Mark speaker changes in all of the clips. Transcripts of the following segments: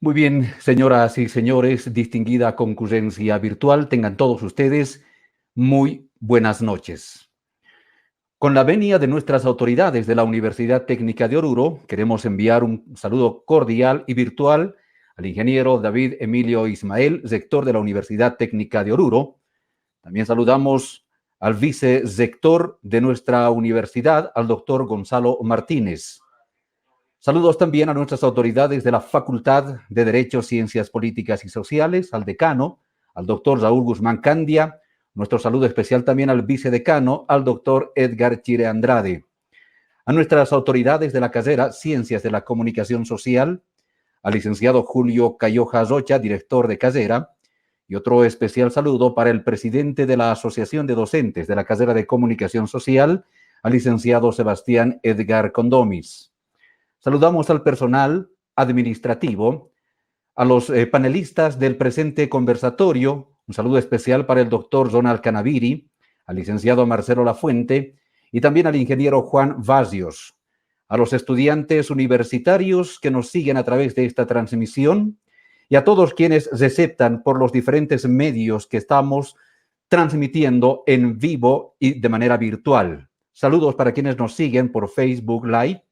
Speaker 1: Muy bien, señoras y señores, distinguida concurrencia virtual, tengan todos ustedes muy buenas noches. Con la venia de nuestras autoridades de la Universidad Técnica de Oruro, queremos enviar un saludo cordial y virtual al ingeniero David Emilio Ismael, rector de la Universidad Técnica de Oruro. También saludamos al vicerrector de nuestra universidad, al doctor Gonzalo Martínez. Saludos también a nuestras autoridades de la Facultad de Derecho, Ciencias Políticas y Sociales, al decano, al doctor Raúl Guzmán Candia. Nuestro saludo especial también al vicedecano, al doctor Edgar Chire Andrade. A nuestras autoridades de la carrera Ciencias de la Comunicación Social, al licenciado Julio Cayoja Rocha, director de carrera, y otro especial saludo para el presidente de la Asociación de Docentes de la carrera de Comunicación Social, al licenciado Sebastián Edgar Condomis. Saludamos al personal administrativo, a los panelistas del presente conversatorio. Un saludo especial para el doctor Ronald Canaviri, al licenciado Marcelo Lafuente y también al ingeniero Juan Vazios. A los estudiantes universitarios que nos siguen a través de esta transmisión y a todos quienes receptan por los diferentes medios que estamos transmitiendo en vivo y de manera virtual. Saludos para quienes nos siguen por Facebook Live,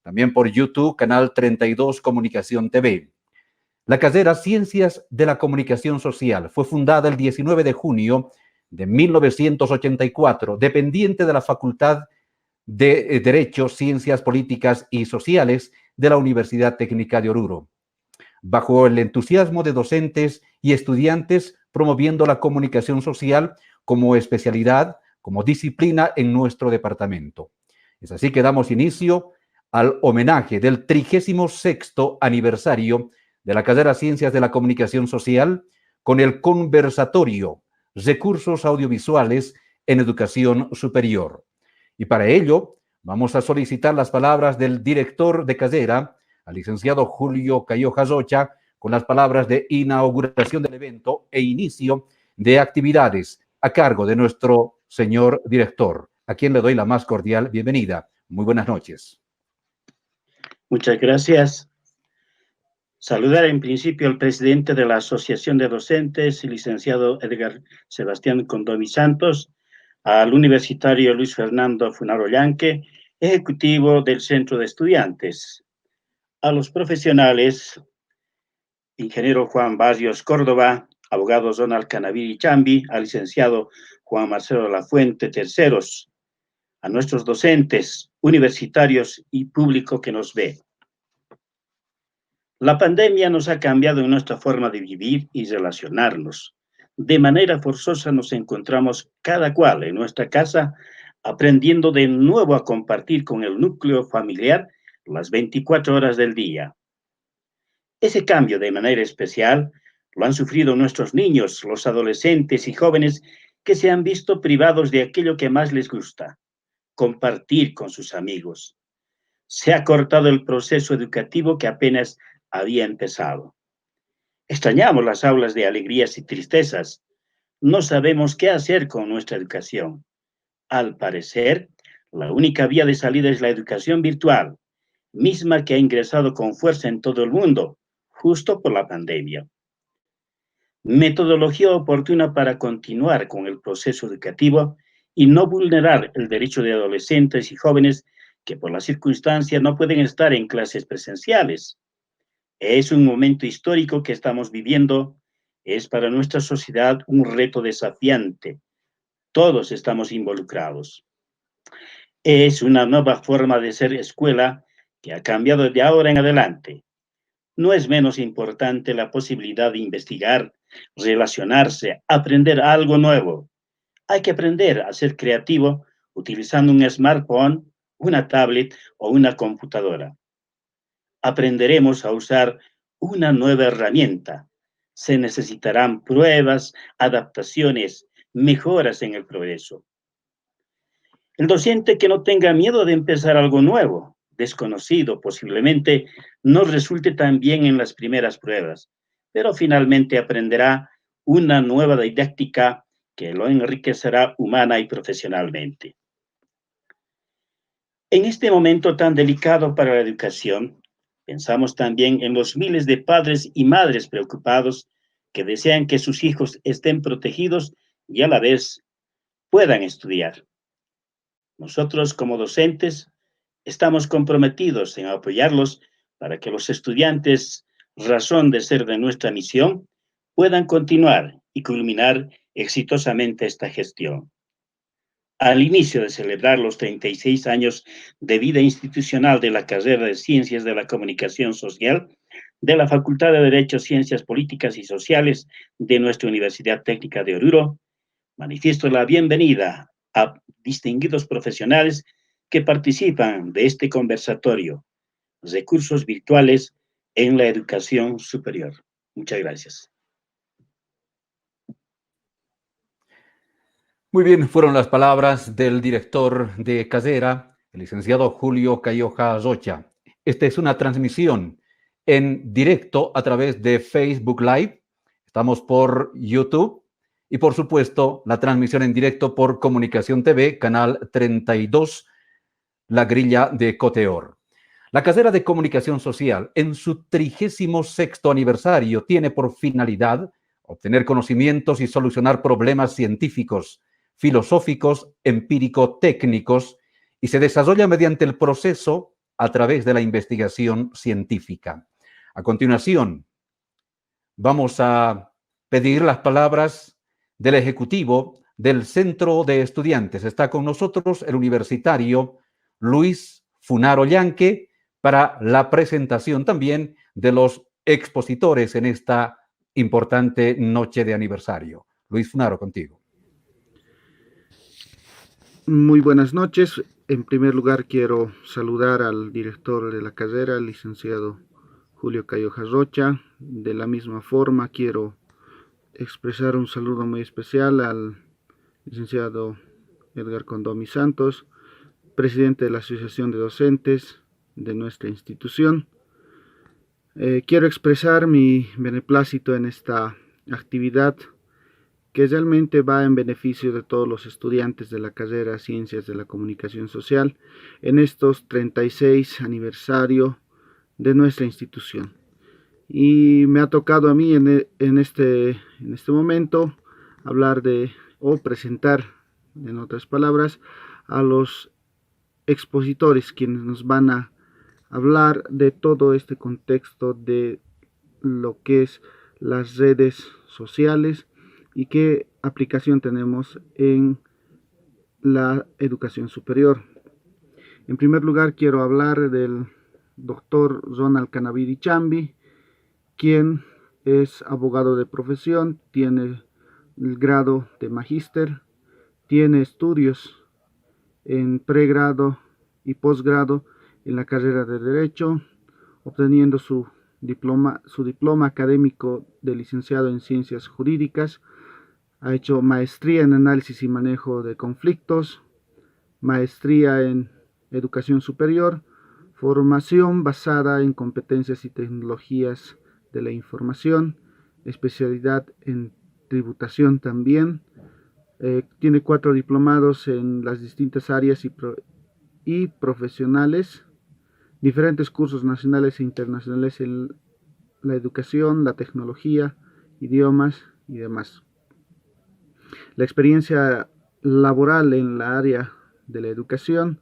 Speaker 1: también por YouTube, Canal 32 Comunicación TV. La carrera Ciencias de la Comunicación Social fue fundada el 19 de junio de 1984, dependiente de la Facultad de Derecho, Ciencias Políticas y Sociales de la Universidad Técnica de Oruro, bajo el entusiasmo de docentes y estudiantes promoviendo la comunicación social como especialidad, como disciplina en nuestro departamento. Es así que damos inicio al homenaje del 36º aniversario de la carrera Ciencias de la Comunicación Social con el conversatorio Recursos Audiovisuales en Educación Superior. Y para ello vamos a solicitar las palabras del director de carrera, al licenciado Julio Cayoja Rocha, con las palabras de inauguración del evento e inicio de actividades a cargo de nuestro señor director, a quien le doy la más cordial bienvenida. Muy buenas noches.
Speaker 2: Muchas gracias. Saludar en principio al presidente de la Asociación de Docentes, el licenciado Edgar Sebastián Condomis Santos, al universitario Luis Fernando Funaro Llanque, ejecutivo del Centro de Estudiantes, a los profesionales, ingeniero Juan Barrios Córdoba, abogado Ronald Canaviri Chambi, al licenciado Juan Marcelo Lafuente, terceros, a nuestros docentes, universitarios y público que nos ve. La pandemia nos ha cambiado en nuestra forma de vivir y relacionarnos. De manera forzosa nos encontramos cada cual en nuestra casa, aprendiendo de nuevo a compartir con el núcleo familiar las 24 horas del día. Ese cambio de manera especial lo han sufrido nuestros niños, los adolescentes y jóvenes que se han visto privados de aquello que más les gusta, compartir con sus amigos. Se ha cortado el proceso educativo que apenas había empezado. Extrañamos las aulas de alegrías y tristezas. No sabemos qué hacer con nuestra educación. Al parecer, la única vía de salida es la educación virtual, misma que ha ingresado con fuerza en todo el mundo, justo por la pandemia. Metodología oportuna para continuar con el proceso educativo y no vulnerar el derecho de adolescentes y jóvenes que por las circunstancias no pueden estar en clases presenciales. Es un momento histórico que estamos viviendo, es para nuestra sociedad un reto desafiante. Todos estamos involucrados. Es una nueva forma de ser escuela que ha cambiado de ahora en adelante. No es menos importante la posibilidad de investigar, relacionarse, aprender algo nuevo. Hay que aprender a ser creativo utilizando un smartphone, una tablet o una computadora. Aprenderemos a usar una nueva herramienta. Se necesitarán pruebas, adaptaciones, mejoras en el progreso. El docente que no tenga miedo de empezar algo nuevo, desconocido, posiblemente no resulte tan bien en las primeras pruebas, pero finalmente aprenderá una nueva didáctica que lo enriquecerá humana y profesionalmente. En este momento tan delicado para la educación, Pensamos también en los miles de padres y madres preocupados que desean que sus hijos estén protegidos y a la vez puedan estudiar. Nosotros como docentes estamos comprometidos en apoyarlos para que los estudiantes, razón de ser de nuestra misión, puedan continuar y culminar exitosamente esta gestión. Al inicio de celebrar los 36 años de vida institucional de la carrera de Ciencias de la Comunicación Social de la Facultad de Derecho, Ciencias Políticas y Sociales de nuestra Universidad Técnica de Oruro, manifiesto la bienvenida a distinguidos profesionales que participan de este conversatorio, recursos virtuales en la educación superior. Muchas gracias.
Speaker 1: Muy bien, fueron las palabras del director de Casera, el licenciado Julio Cayoja Rocha. Esta es una transmisión en directo a través de Facebook Live. Estamos por YouTube y, por supuesto, la transmisión en directo por Comunicación TV, canal 32, La Grilla de Coteor. La carrera de Comunicación Social, en su 36º aniversario, tiene por finalidad obtener conocimientos y solucionar problemas científicos, filosóficos, empírico-técnicos, y se desarrolla mediante el proceso a través de la investigación científica. A continuación, vamos a pedir las palabras del ejecutivo del Centro de Estudiantes. Está con nosotros el universitario Luis Funaro Llanque para la presentación también de los expositores en esta importante noche de aniversario. Luis Funaro, contigo.
Speaker 3: Muy buenas noches. En primer lugar, quiero saludar al director de la carrera, el licenciado Julio Cayoja Rocha. De la misma forma, quiero expresar un saludo muy especial al licenciado Edgar Condomi Santos, presidente de la Asociación de Docentes de nuestra institución. Quiero expresar mi beneplácito en esta actividad que realmente va en beneficio de todos los estudiantes de la carrera Ciencias de la Comunicación Social en estos 36 aniversario de nuestra institución. Y me ha tocado a mí en este momento hablar o presentar, en otras palabras, a los expositores quienes nos van a hablar de todo este contexto de lo que es las redes sociales y qué aplicación tenemos en la educación superior. En primer lugar, quiero hablar del doctor Ronald Canavidi Chambi, quien es abogado de profesión, tiene el grado de magíster, tiene estudios en pregrado y posgrado en la carrera de Derecho, obteniendo su diploma académico de licenciado en Ciencias Jurídicas. Ha hecho maestría en Análisis y Manejo de Conflictos, maestría en Educación Superior, formación basada en competencias y tecnologías de la información, especialidad en tributación también. Tiene 4 diplomados en las distintas áreas y profesionales, diferentes cursos nacionales e internacionales en la educación, la tecnología, idiomas y demás. La experiencia laboral en la área de la educación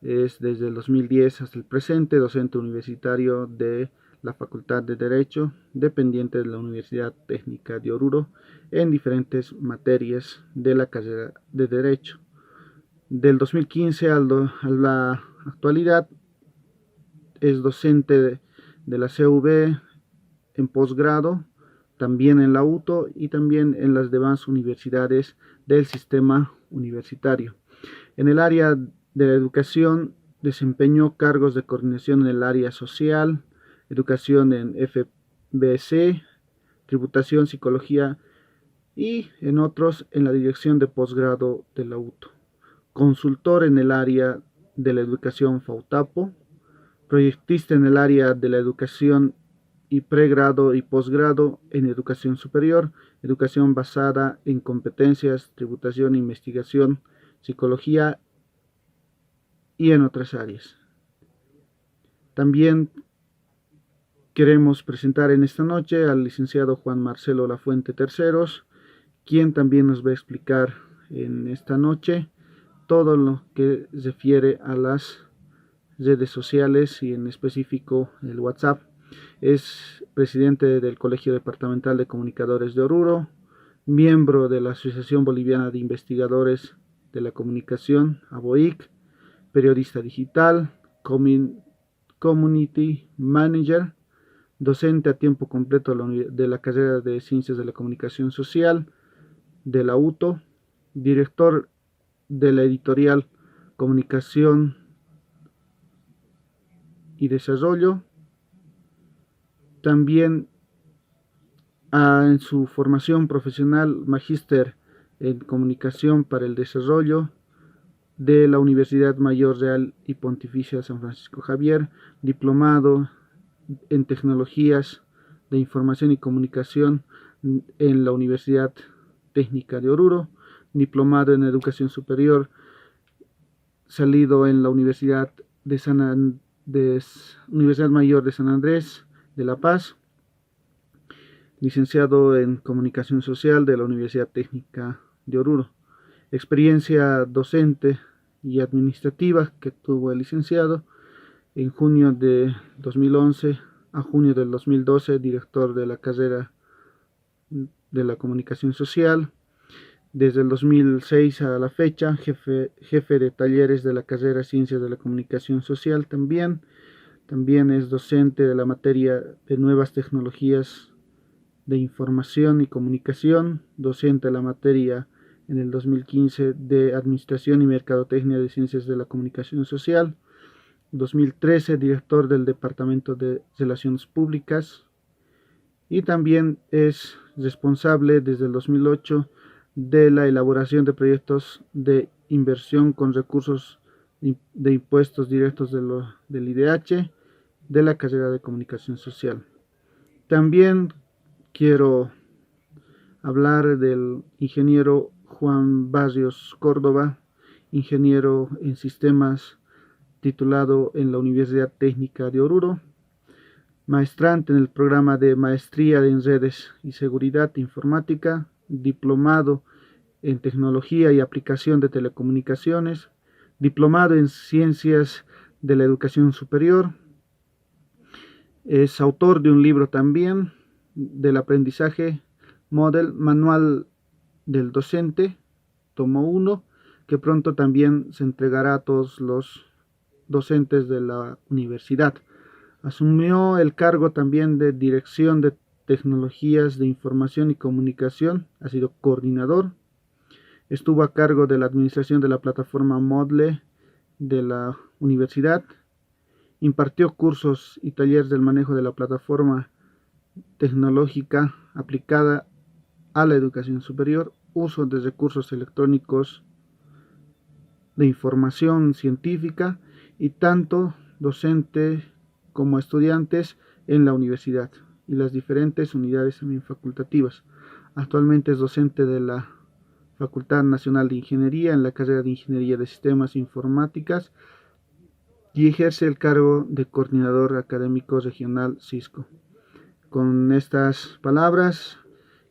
Speaker 3: es desde el 2010 hasta el presente, docente universitario de la Facultad de Derecho, dependiente de la Universidad Técnica de Oruro, en diferentes materias de la carrera de Derecho. Del 2015 a la actualidad es docente de la CV en posgrado, también en la UTO y también en las demás universidades del sistema universitario. En el área de la educación desempeñó cargos de coordinación en el área social, educación en FBC, tributación, psicología y en otros en la dirección de posgrado de la UTO. Consultor en el área de la educación FAUTAPO, proyectista en el área de la educación y pregrado y posgrado en educación superior, educación basada en competencias, tributación, investigación, psicología y en otras áreas. También queremos presentar en esta noche al licenciado Juan Marcelo Lafuente Terceros, quien también nos va a explicar en esta noche todo lo que refiere a las redes sociales y en específico el WhatsApp. Es presidente del Colegio Departamental de Comunicadores de Oruro, miembro de la Asociación Boliviana de Investigadores de la Comunicación, ABOIC, periodista digital, community manager, docente a tiempo completo de la carrera de Ciencias de la Comunicación Social de la UTO, director de la editorial Comunicación y Desarrollo. También en su formación profesional, magíster en Comunicación para el Desarrollo de la Universidad Mayor Real y Pontificia San Francisco Javier, diplomado en Tecnologías de Información y Comunicación en la Universidad Técnica de Oruro, diplomado en Educación Superior, salido en la Universidad Universidad Mayor de San Andrés de La Paz, licenciado en Comunicación Social de la Universidad Técnica de Oruro. Experiencia docente y administrativa que tuvo el licenciado: en junio de 2011 a junio del 2012, director de la carrera de la Comunicación Social. Desde el 2006 a la fecha, jefe de talleres de la carrera Ciencias de la Comunicación Social también. También es docente de la materia de Nuevas Tecnologías de Información y Comunicación, docente de la materia en el 2015 de Administración y Mercadotecnia de Ciencias de la Comunicación Social. 2013, director del Departamento de Relaciones Públicas, y también es responsable desde el 2008 de la elaboración de proyectos de inversión con recursos de impuestos directos del IDH de la carrera de Comunicación Social. También quiero hablar del ingeniero Juan Barrios Córdoba, ingeniero en sistemas, titulado en la Universidad Técnica de Oruro, maestrante en el programa de Maestría en Redes y Seguridad Informática, diplomado en Tecnología y Aplicación de Telecomunicaciones, diplomado en Ciencias de la Educación Superior. Es autor de un libro también del aprendizaje, Manual del Docente, tomo 1, que pronto también se entregará a todos los docentes de la universidad. Asumió el cargo también de Dirección de Tecnologías de Información y Comunicación, ha sido coordinador. Estuvo a cargo de la administración de la plataforma Moodle de la universidad. Impartió cursos y talleres del manejo de la plataforma tecnológica aplicada a la educación superior, uso de recursos electrónicos de información científica, y tanto docente como estudiantes en la universidad y las diferentes unidades también facultativas. Actualmente es docente de la Facultad Nacional de Ingeniería en la carrera de Ingeniería de Sistemas Informáticas y ejerce el cargo de coordinador académico regional Cisco. Con estas palabras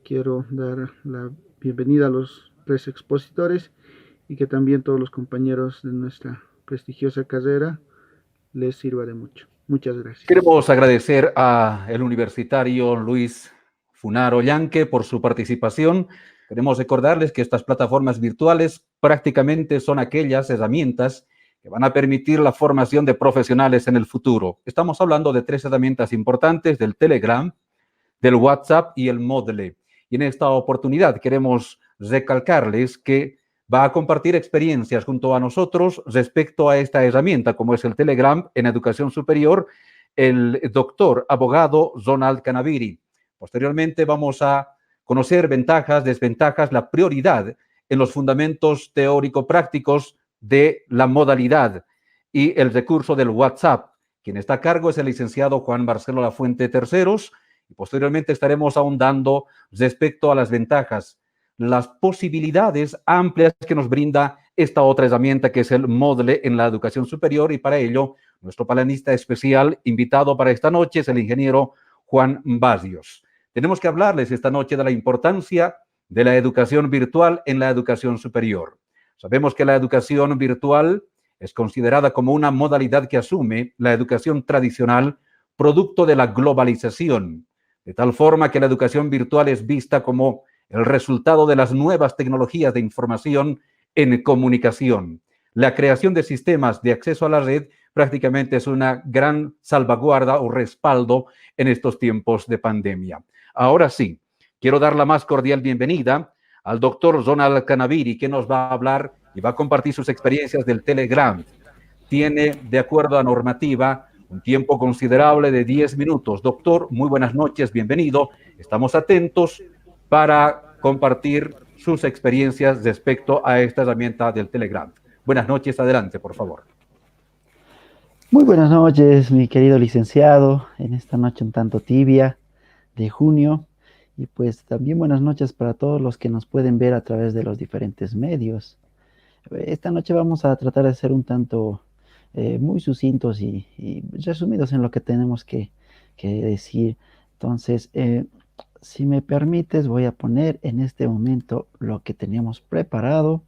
Speaker 3: quiero dar la bienvenida a los tres expositores y que también todos los compañeros de nuestra prestigiosa carrera les sirva de mucho. Muchas gracias.
Speaker 1: Queremos agradecer al universitario Luis Funaro Llanque por su participación. Queremos recordarles que estas plataformas virtuales prácticamente son aquellas herramientas que van a permitir la formación de profesionales en el futuro. Estamos hablando de tres herramientas importantes: del Telegram, del WhatsApp y el Moodle. Y en esta oportunidad queremos recalcarles que va a compartir experiencias junto a nosotros respecto a esta herramienta, como es el Telegram en educación superior, el doctor abogado Ronald Canaviri. Posteriormente vamos a conocer ventajas, desventajas, la prioridad en los fundamentos teórico-prácticos de la modalidad y el recurso del WhatsApp. Quien está a cargo es el licenciado Juan Marcelo Lafuente Terceros, y posteriormente estaremos ahondando respecto a las ventajas, las posibilidades amplias que nos brinda esta otra herramienta que es el Moodle en la educación superior, y para ello Nuestro panelista especial invitado para esta noche es el ingeniero Juan Basios. Tenemos que hablarles esta noche de la importancia de la educación virtual en la educación superior. Sabemos que la educación virtual es considerada como una modalidad que asume la educación tradicional, producto de la globalización, de tal forma que la educación virtual es vista como el resultado de las nuevas tecnologías de información en comunicación. La creación de sistemas de acceso a la red prácticamente es una gran salvaguarda o respaldo en estos tiempos de pandemia. Ahora sí, quiero dar la más cordial bienvenida al doctor Ronald Canaviri, que nos va a hablar y va a compartir sus experiencias del Telegram. Tiene, de acuerdo a normativa, un tiempo considerable de 10 minutos. Doctor, muy buenas noches, bienvenido. Estamos atentos para compartir sus experiencias respecto a esta herramienta del Telegram. Buenas noches, adelante, por favor.
Speaker 4: Muy buenas noches, mi querido licenciado, en esta noche un tanto tibia de junio. Y pues también buenas noches para todos los que nos pueden ver a través de los diferentes medios. Esta noche vamos a tratar de ser un tanto muy sucintos y resumidos en lo que tenemos que decir. Entonces, si me permites, voy a poner en este momento lo que teníamos preparado.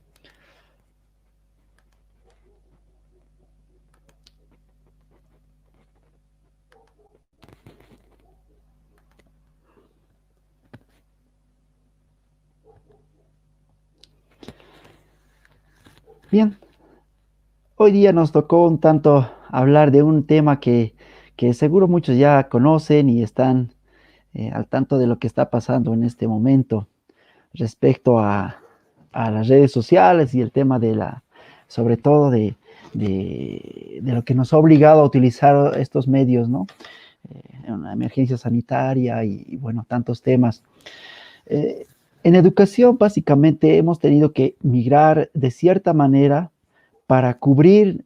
Speaker 4: Bien, hoy día nos tocó un tanto hablar de un tema que seguro muchos ya conocen y están al tanto de lo que está pasando en este momento respecto a las redes sociales y el tema sobre todo de lo que nos ha obligado a utilizar estos medios, ¿no? En una emergencia sanitaria y bueno, tantos temas. En educación, básicamente, hemos tenido que migrar de cierta manera para cubrir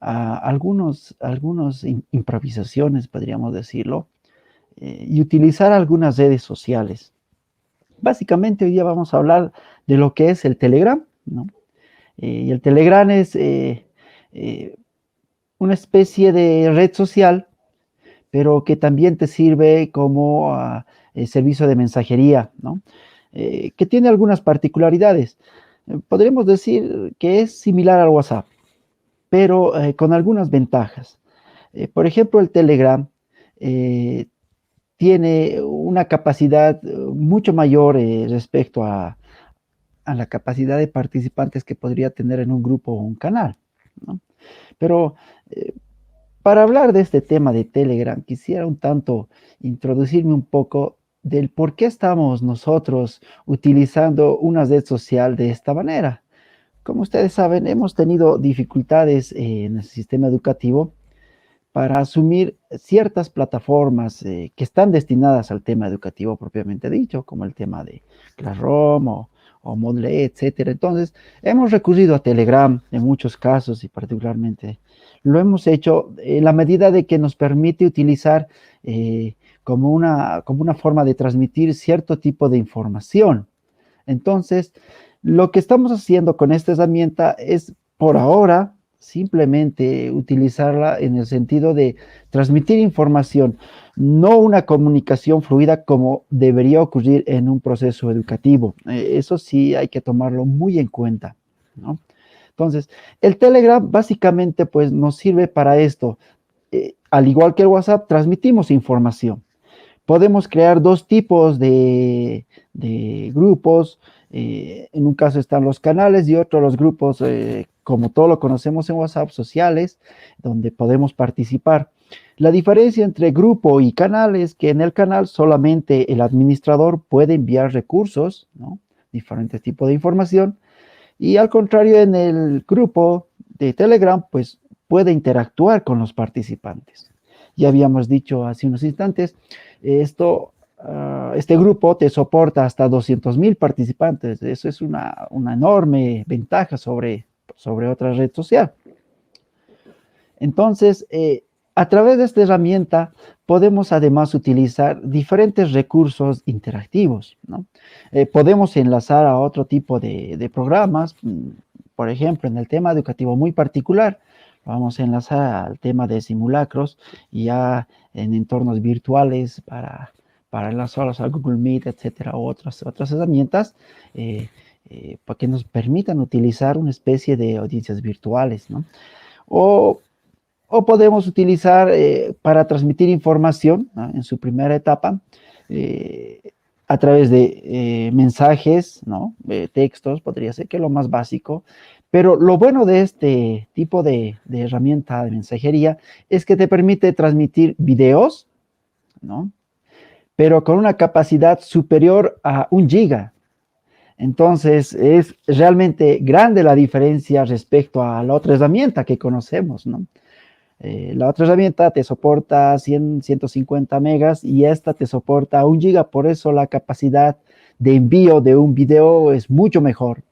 Speaker 4: algunas improvisaciones, podríamos decirlo, y utilizar algunas redes sociales. Básicamente, hoy día vamos a hablar de lo que es el Telegram, ¿no? Y el Telegram es una especie de red social, pero que también te sirve como servicio de mensajería, ¿no? Que tiene algunas particularidades. Podríamos decir que es similar al WhatsApp, pero con algunas ventajas. Por ejemplo, el Telegram tiene una capacidad mucho mayor respecto a la capacidad de participantes que podría tener en un grupo o un canal, ¿no? Pero para hablar de este tema de Telegram, quisiera un tanto introducirme un poco del por qué estamos nosotros utilizando una red social de esta manera. Como ustedes saben, hemos tenido dificultades en el sistema educativo para asumir ciertas plataformas que están destinadas al tema educativo propiamente dicho, como el tema de Classroom o Moodle, etcétera. Entonces, hemos recurrido a Telegram en muchos casos y particularmente lo hemos hecho en la medida de que nos permite utilizar como una forma de transmitir cierto tipo de información. Entonces, lo que estamos haciendo con esta herramienta es, por ahora, simplemente utilizarla en el sentido de transmitir información, no una comunicación fluida como debería ocurrir en un proceso educativo. Eso sí hay que tomarlo muy en cuenta, ¿no? Entonces, el Telegram básicamente pues nos sirve para esto. Al igual que el WhatsApp, transmitimos información. Podemos crear dos tipos de grupos. En un caso están los canales y otro los grupos, como todo lo conocemos en WhatsApp, sociales, donde podemos participar. La diferencia entre grupo y canal es que en el canal solamente el administrador puede enviar recursos, ¿no? Diferentes tipos de información. Y al contrario, en el grupo de Telegram, pues puede interactuar con los participantes. Ya habíamos dicho hace unos instantes, este grupo te soporta hasta 200,000 participantes. Eso es una enorme ventaja sobre otra red social. Entonces, a través de esta herramienta podemos además utilizar diferentes recursos interactivos, ¿no? Podemos enlazar a otro tipo de programas, por ejemplo, en el tema educativo muy particular, vamos a enlazar al tema de simulacros y ya en entornos virtuales para enlazarlos a Google Meet, etcétera, o otras herramientas, para que nos permitan utilizar una especie de audiencias virtuales, ¿no? O podemos utilizar para transmitir información, ¿no?, en su primera etapa, a través de mensajes, ¿no?, textos, podría ser que lo más básico. Pero lo bueno de este tipo de herramienta de mensajería es que te permite transmitir videos, ¿no?, pero con una capacidad superior a 1 giga. Entonces, es realmente grande la diferencia respecto a la otra herramienta que conocemos, ¿no? La otra herramienta te soporta 100, 150 megas y esta te soporta 1 giga, por eso la capacidad de envío de un video es mucho mejor.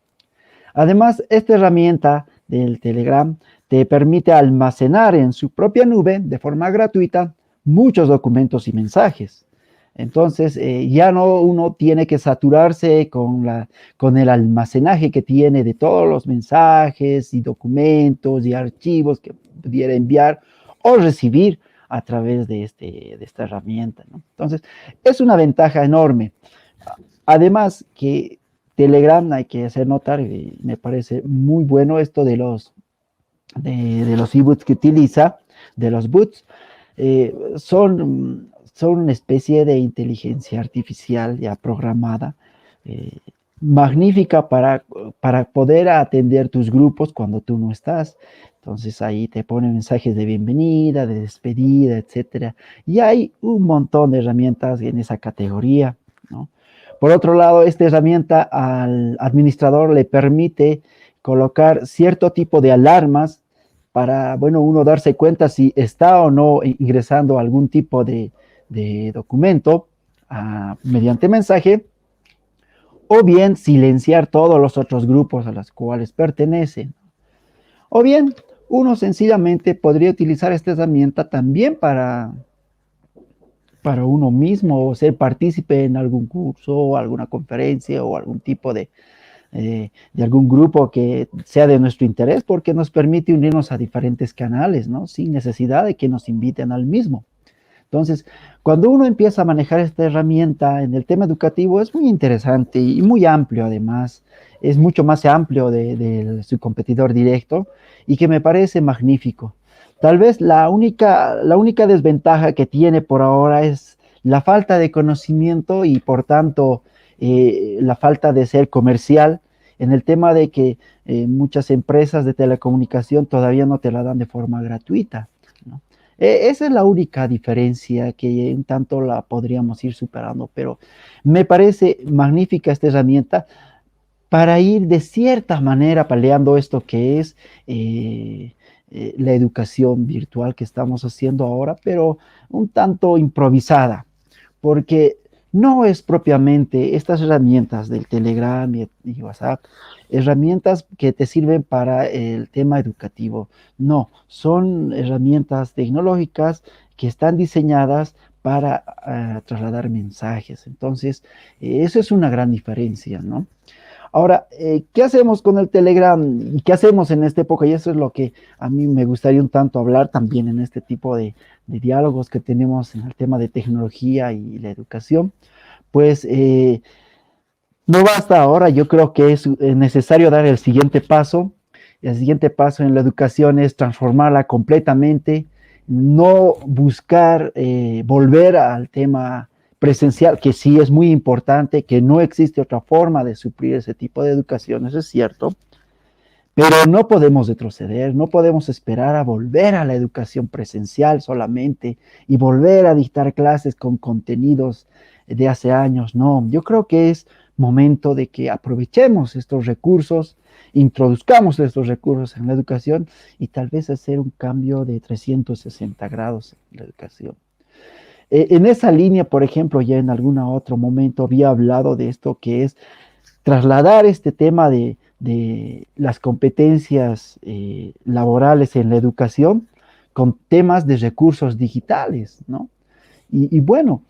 Speaker 4: Además, esta herramienta del Telegram te permite almacenar en su propia nube de forma gratuita muchos documentos y mensajes. Entonces, ya no uno tiene que saturarse con el almacenaje que tiene de todos los mensajes y documentos y archivos que pudiera enviar o recibir a través de esta herramienta, ¿no? Entonces, es una ventaja enorme. Además que Telegram, hay que hacer notar, y me parece muy bueno esto de los e-books que utiliza, de los boots, son una especie de inteligencia artificial ya programada, magnífica para poder atender tus grupos cuando tú no estás. Entonces ahí te ponen mensajes de bienvenida, de despedida, etcétera. Y hay un montón de herramientas en esa categoría, ¿no? Por otro lado, esta herramienta al administrador le permite colocar cierto tipo de alarmas para, bueno, uno darse cuenta si está o no ingresando algún tipo de documento mediante mensaje, o bien silenciar todos los otros grupos a los cuales pertenecen. O bien, uno sencillamente podría utilizar esta herramienta también para uno mismo, o ser partícipe en algún curso, alguna conferencia o algún tipo de algún grupo que sea de nuestro interés, porque nos permite unirnos a diferentes canales, ¿no?, sin necesidad de que nos inviten al mismo. Entonces, cuando uno empieza a manejar esta herramienta en el tema educativo, es muy interesante y muy amplio además. Es mucho más amplio de su competidor directo y que me parece magnífico. Tal vez la única desventaja que tiene por ahora es la falta de conocimiento y por tanto la falta de ser comercial, en el tema de que muchas empresas de telecomunicación todavía no te la dan de forma gratuita, ¿no? Esa es la única diferencia que un tanto la podríamos ir superando, pero me parece magnífica esta herramienta para ir de cierta manera paliando esto que es la educación virtual que estamos haciendo ahora, pero un tanto improvisada, porque no es propiamente estas herramientas del Telegram y WhatsApp, herramientas que te sirven para el tema educativo. No, son herramientas tecnológicas que están diseñadas para trasladar mensajes. Entonces, eso es una gran diferencia, ¿no? Ahora, ¿qué hacemos con el Telegram y qué hacemos en esta época? Y eso es lo que a mí me gustaría un tanto hablar también en este tipo de diálogos que tenemos en el tema de tecnología y la educación. Pues no basta ahora, yo creo que es necesario dar el siguiente paso. El siguiente paso en la educación es transformarla completamente, no buscar volver al tema presencial, que sí es muy importante, que no existe otra forma de suplir ese tipo de educación, eso es cierto, pero no podemos retroceder, no podemos esperar a volver a la educación presencial solamente y volver a dictar clases con contenidos de hace años. No, yo creo que es momento de que aprovechemos estos recursos, introduzcamos estos recursos en la educación y tal vez hacer un cambio de 360 grados en la educación. En esa línea, por ejemplo, ya en algún otro momento había hablado de esto que es trasladar este tema de las competencias laborales en la educación con temas de recursos digitales, ¿no? Y bueno,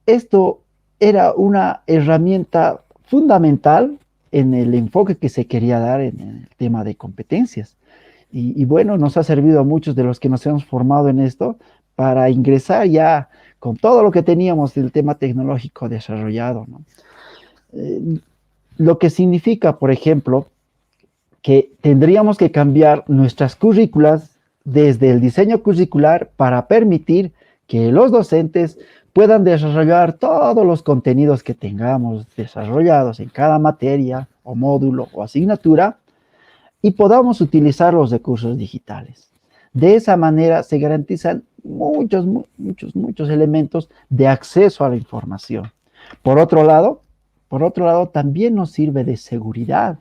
Speaker 4: esto era una herramienta fundamental en el enfoque que se quería dar en el tema de competencias. Y bueno, nos ha servido a muchos de los que nos hemos formado en esto para ingresar ya con todo lo que teníamos del tema tecnológico desarrollado, ¿no? Lo que significa, por ejemplo, que tendríamos que cambiar nuestras currículas desde el diseño curricular para permitir que los docentes puedan desarrollar todos los contenidos que tengamos desarrollados en cada materia o módulo o asignatura y podamos utilizar los recursos digitales. De esa manera se garantizan muchos elementos de acceso a la información. Por otro lado, también nos sirve de seguridad,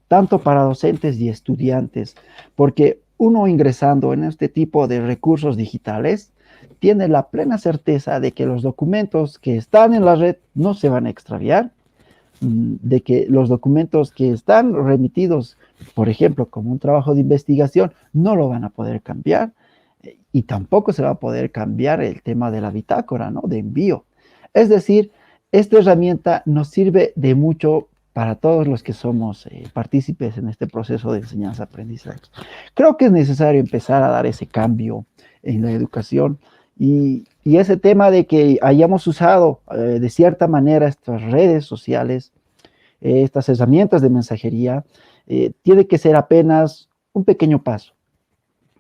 Speaker 4: tanto para docentes y estudiantes, porque uno ingresando en este tipo de recursos digitales tiene la plena certeza de que los documentos que están en la red no se van a extraviar, de que los documentos que están remitidos, por ejemplo, como un trabajo de investigación, no lo van a poder cambiar y tampoco se va a poder cambiar el tema de la bitácora, ¿no? De envío. Es decir, esta herramienta nos sirve de mucho para todos los que somos partícipes en este proceso de enseñanza-aprendizaje. Creo que es necesario empezar a dar ese cambio en la educación y ese tema de que hayamos usado de cierta manera estas redes sociales, estas herramientas de mensajería, tiene que ser apenas un pequeño paso.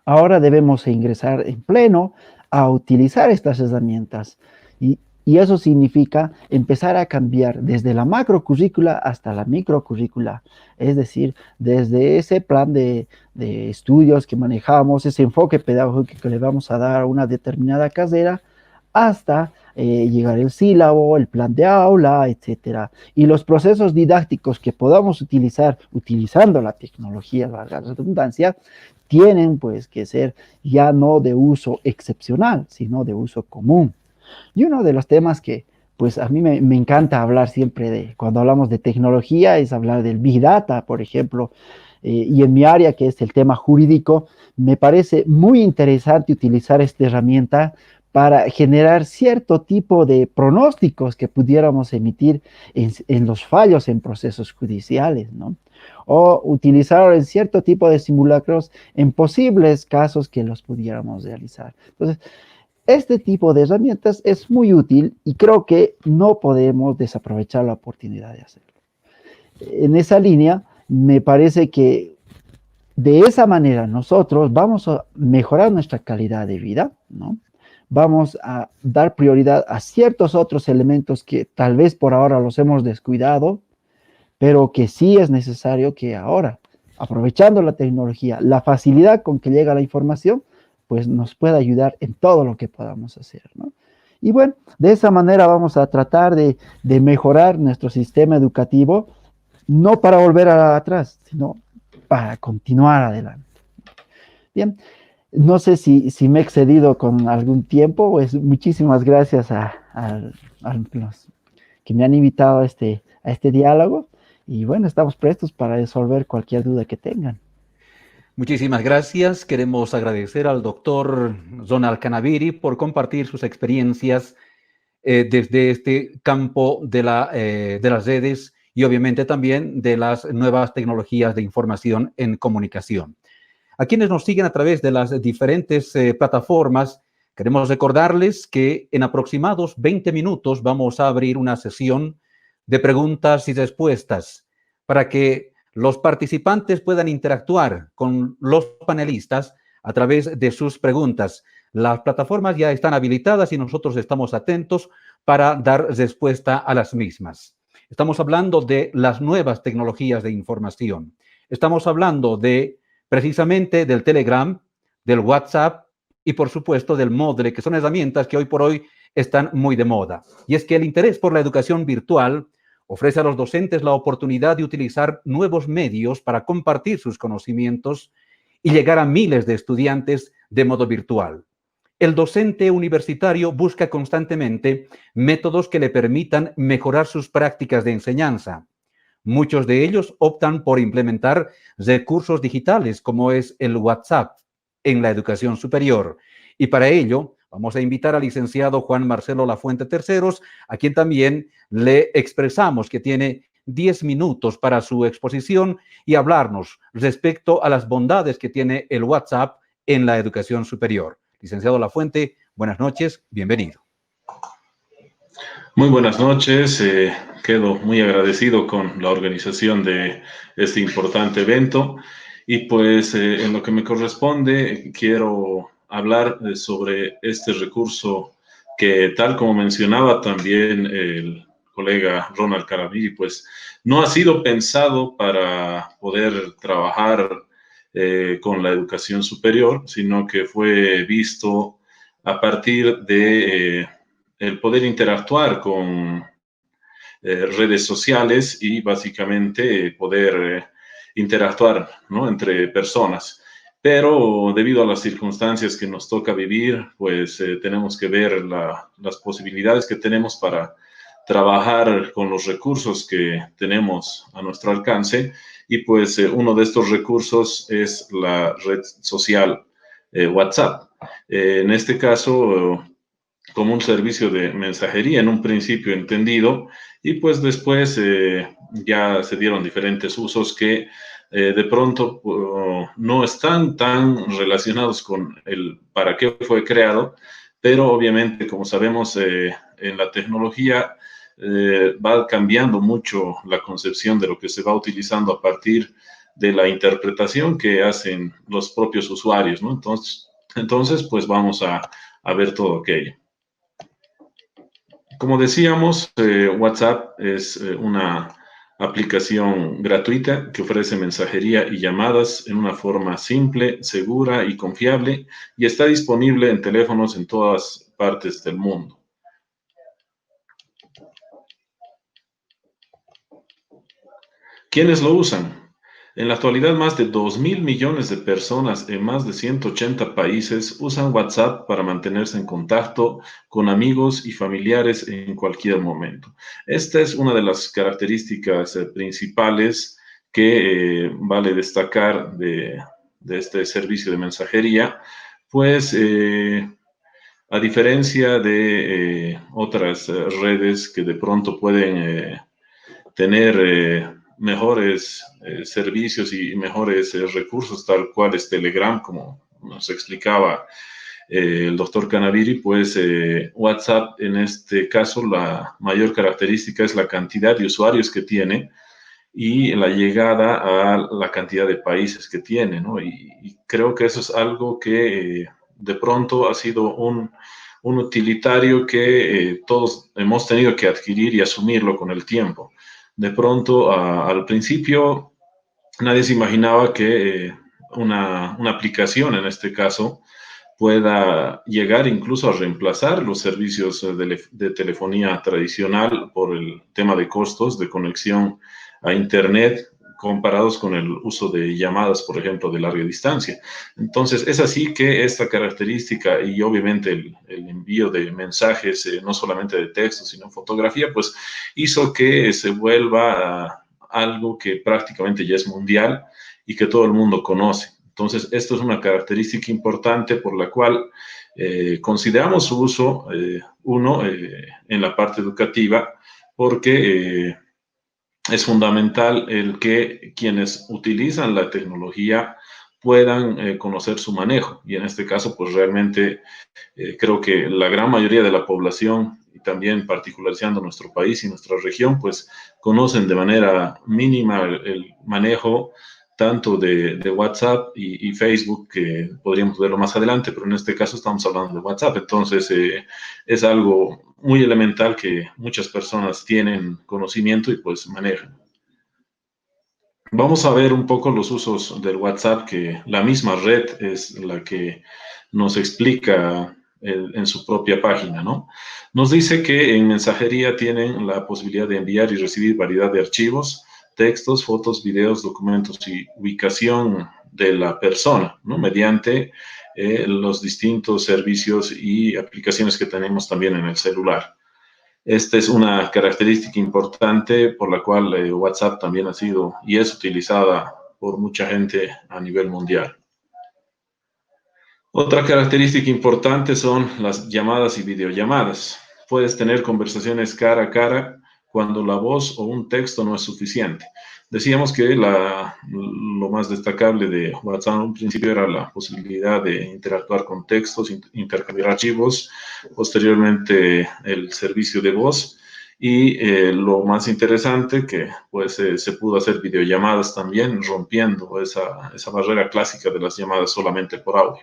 Speaker 4: Ahora debemos ingresar en pleno a utilizar estas herramientas y eso significa empezar a cambiar desde la macrocurrícula hasta la microcurrícula, es decir, desde ese plan de estudios que manejamos, ese enfoque pedagógico que le vamos a dar a una determinada carrera, hasta llegar el sílabo, el plan de aula, etcétera. Y los procesos didácticos que podamos utilizar utilizando la tecnología, valga la redundancia, tienen pues que ser ya no de uso excepcional, sino de uso común. Y uno de los temas que pues a mí me encanta hablar siempre de cuando hablamos de tecnología es hablar del Big Data, por ejemplo, y en mi área que es el tema jurídico, me parece muy interesante utilizar esta herramienta para generar cierto tipo de pronósticos que pudiéramos emitir en los fallos en procesos judiciales, ¿no? O utilizar en cierto tipo de simulacros en posibles casos que los pudiéramos realizar. Entonces, este tipo de herramientas es muy útil y creo que no podemos desaprovechar la oportunidad de hacerlo. En esa línea, me parece que de esa manera nosotros vamos a mejorar nuestra calidad de vida, ¿no? Vamos a dar prioridad a ciertos otros elementos que tal vez por ahora los hemos descuidado, pero que sí es necesario que ahora, aprovechando la tecnología, la facilidad con que llega la información, pues nos pueda ayudar en todo lo que podamos hacer, ¿no? Y bueno, de esa manera vamos a tratar de mejorar nuestro sistema educativo, no para volver atrás, sino para continuar adelante. Bien, no sé si me he excedido con algún tiempo, pues muchísimas gracias a los que me han invitado a este diálogo y bueno, estamos prestos para resolver cualquier duda que tengan.
Speaker 1: Muchísimas gracias. Queremos agradecer al doctor Ronald Canaviri por compartir sus experiencias desde este campo de las redes y obviamente también de las nuevas tecnologías de información en comunicación. A quienes nos siguen a través de las diferentes plataformas, queremos recordarles que en aproximados 20 minutos vamos a abrir una sesión de preguntas y respuestas para que los participantes puedan interactuar con los panelistas a través de sus preguntas. Las plataformas ya están habilitadas y nosotros estamos atentos para dar respuesta a las mismas. Estamos hablando de las nuevas tecnologías de información. Estamos hablando precisamente del Telegram, del WhatsApp y, por supuesto, del Moodle, que son herramientas que hoy por hoy están muy de moda. Y es que el interés por la educación virtual ofrece a los docentes la oportunidad de utilizar nuevos medios para compartir sus conocimientos y llegar a miles de estudiantes de modo virtual. El docente universitario busca constantemente métodos que le permitan mejorar sus prácticas de enseñanza. Muchos de ellos optan por implementar recursos digitales como es el WhatsApp en la educación superior. Y para ello vamos a invitar al licenciado Juan Marcelo Lafuente Terceros, a quien también le expresamos que tiene 10 minutos para su exposición y hablarnos respecto a las bondades que tiene el WhatsApp en la educación superior. Licenciado Lafuente, buenas noches, bienvenido.
Speaker 5: Muy buenas noches, quedo muy agradecido con la organización de este importante evento y pues en lo que me corresponde quiero hablar sobre este recurso que tal como mencionaba también el colega Ronald Caraviri, pues no ha sido pensado para poder trabajar con la educación superior, sino que fue visto a partir de el poder interactuar con redes sociales y básicamente poder interactuar, ¿no?, entre personas. Pero debido a las circunstancias que nos toca vivir, pues tenemos que ver las posibilidades que tenemos para trabajar con los recursos que tenemos a nuestro alcance. Y pues uno de estos recursos es la red social WhatsApp. En este caso, como un servicio de mensajería en un principio entendido, y pues después ya se dieron diferentes usos que de pronto no están tan relacionados con el para qué fue creado, pero obviamente, como sabemos, en la tecnología va cambiando mucho la concepción de lo que se va utilizando a partir de la interpretación que hacen los propios usuarios, ¿no? Entonces pues vamos a ver todo aquello. Como decíamos, WhatsApp es una aplicación gratuita que ofrece mensajería y llamadas en una forma simple, segura y confiable, y está disponible en teléfonos en todas partes del mundo. ¿Quiénes lo usan? En la actualidad, más de 2.000 millones de personas en más de 180 países usan WhatsApp para mantenerse en contacto con amigos y familiares en cualquier momento. Esta es una de las características principales que vale destacar de este servicio de mensajería, pues a diferencia de otras redes que de pronto pueden tener mejores servicios y mejores recursos, tal cual es Telegram, como nos explicaba el doctor Canaviri, pues WhatsApp en este caso la mayor característica es la cantidad de usuarios que tiene y la llegada a la cantidad de países que tiene, ¿no? Y creo que eso es algo que de pronto ha sido un utilitario que todos hemos tenido que adquirir y asumirlo con el tiempo. De pronto, al principio, nadie se imaginaba que una aplicación, en este caso, pueda llegar incluso a reemplazar los servicios de telefonía tradicional por el tema de costos de conexión a Internet comparados con el uso de llamadas, por ejemplo, de larga distancia. Entonces, es así que esta característica y obviamente el envío de mensajes, no solamente de texto, sino fotografía, pues hizo que se vuelva algo que prácticamente ya es mundial y que todo el mundo conoce. Entonces, esto es una característica importante por la cual consideramos su uso, en la parte educativa, porque es fundamental el que quienes utilizan la tecnología puedan conocer su manejo. Y en este caso, pues realmente creo que la gran mayoría de la población, y también particularizando nuestro país y nuestra región, pues conocen de manera mínima el manejo tanto de WhatsApp y Facebook, que podríamos verlo más adelante, pero en este caso estamos hablando de WhatsApp. Entonces, es algo muy elemental que muchas personas tienen conocimiento y pues manejan. Vamos a ver un poco los usos del WhatsApp, que la misma red es la que nos explica en su propia página, ¿no? Nos dice que en mensajería tienen la posibilidad de enviar y recibir variedad de archivos, textos, fotos, videos, documentos y ubicación de la persona, ¿no?, mediante los distintos servicios y aplicaciones que tenemos también en el celular. Esta es una característica importante por la cual WhatsApp también ha sido y es utilizada por mucha gente a nivel mundial. Otra característica importante son las llamadas y videollamadas. Puedes tener conversaciones cara a cara cuando la voz o un texto no es suficiente. Decíamos que lo más destacable de WhatsApp en un principio era la posibilidad de interactuar con textos, intercambiar archivos, posteriormente el servicio de voz y lo más interesante que pues se pudo hacer videollamadas también, rompiendo esa barrera clásica de las llamadas solamente por audio.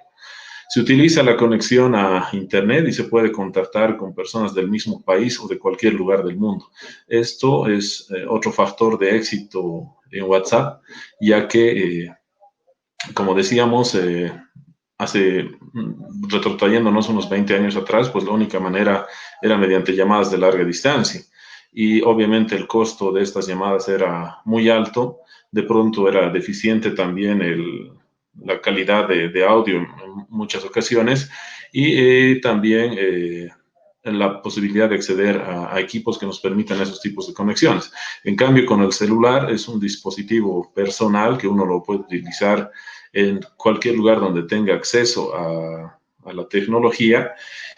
Speaker 5: Se utiliza la conexión a Internet y se puede contactar con personas del mismo país o de cualquier lugar del mundo. Esto es otro factor de éxito en WhatsApp, ya que, como decíamos, retrotrayéndonos unos 20 años atrás, pues la única manera era mediante llamadas de larga distancia. Y obviamente el costo de estas llamadas era muy alto. De pronto era deficiente también la calidad de audio en muchas ocasiones y también la posibilidad de acceder a equipos que nos permitan esos tipos de conexiones. En cambio, con el celular es un dispositivo personal que uno lo puede utilizar en cualquier lugar donde tenga acceso a la tecnología.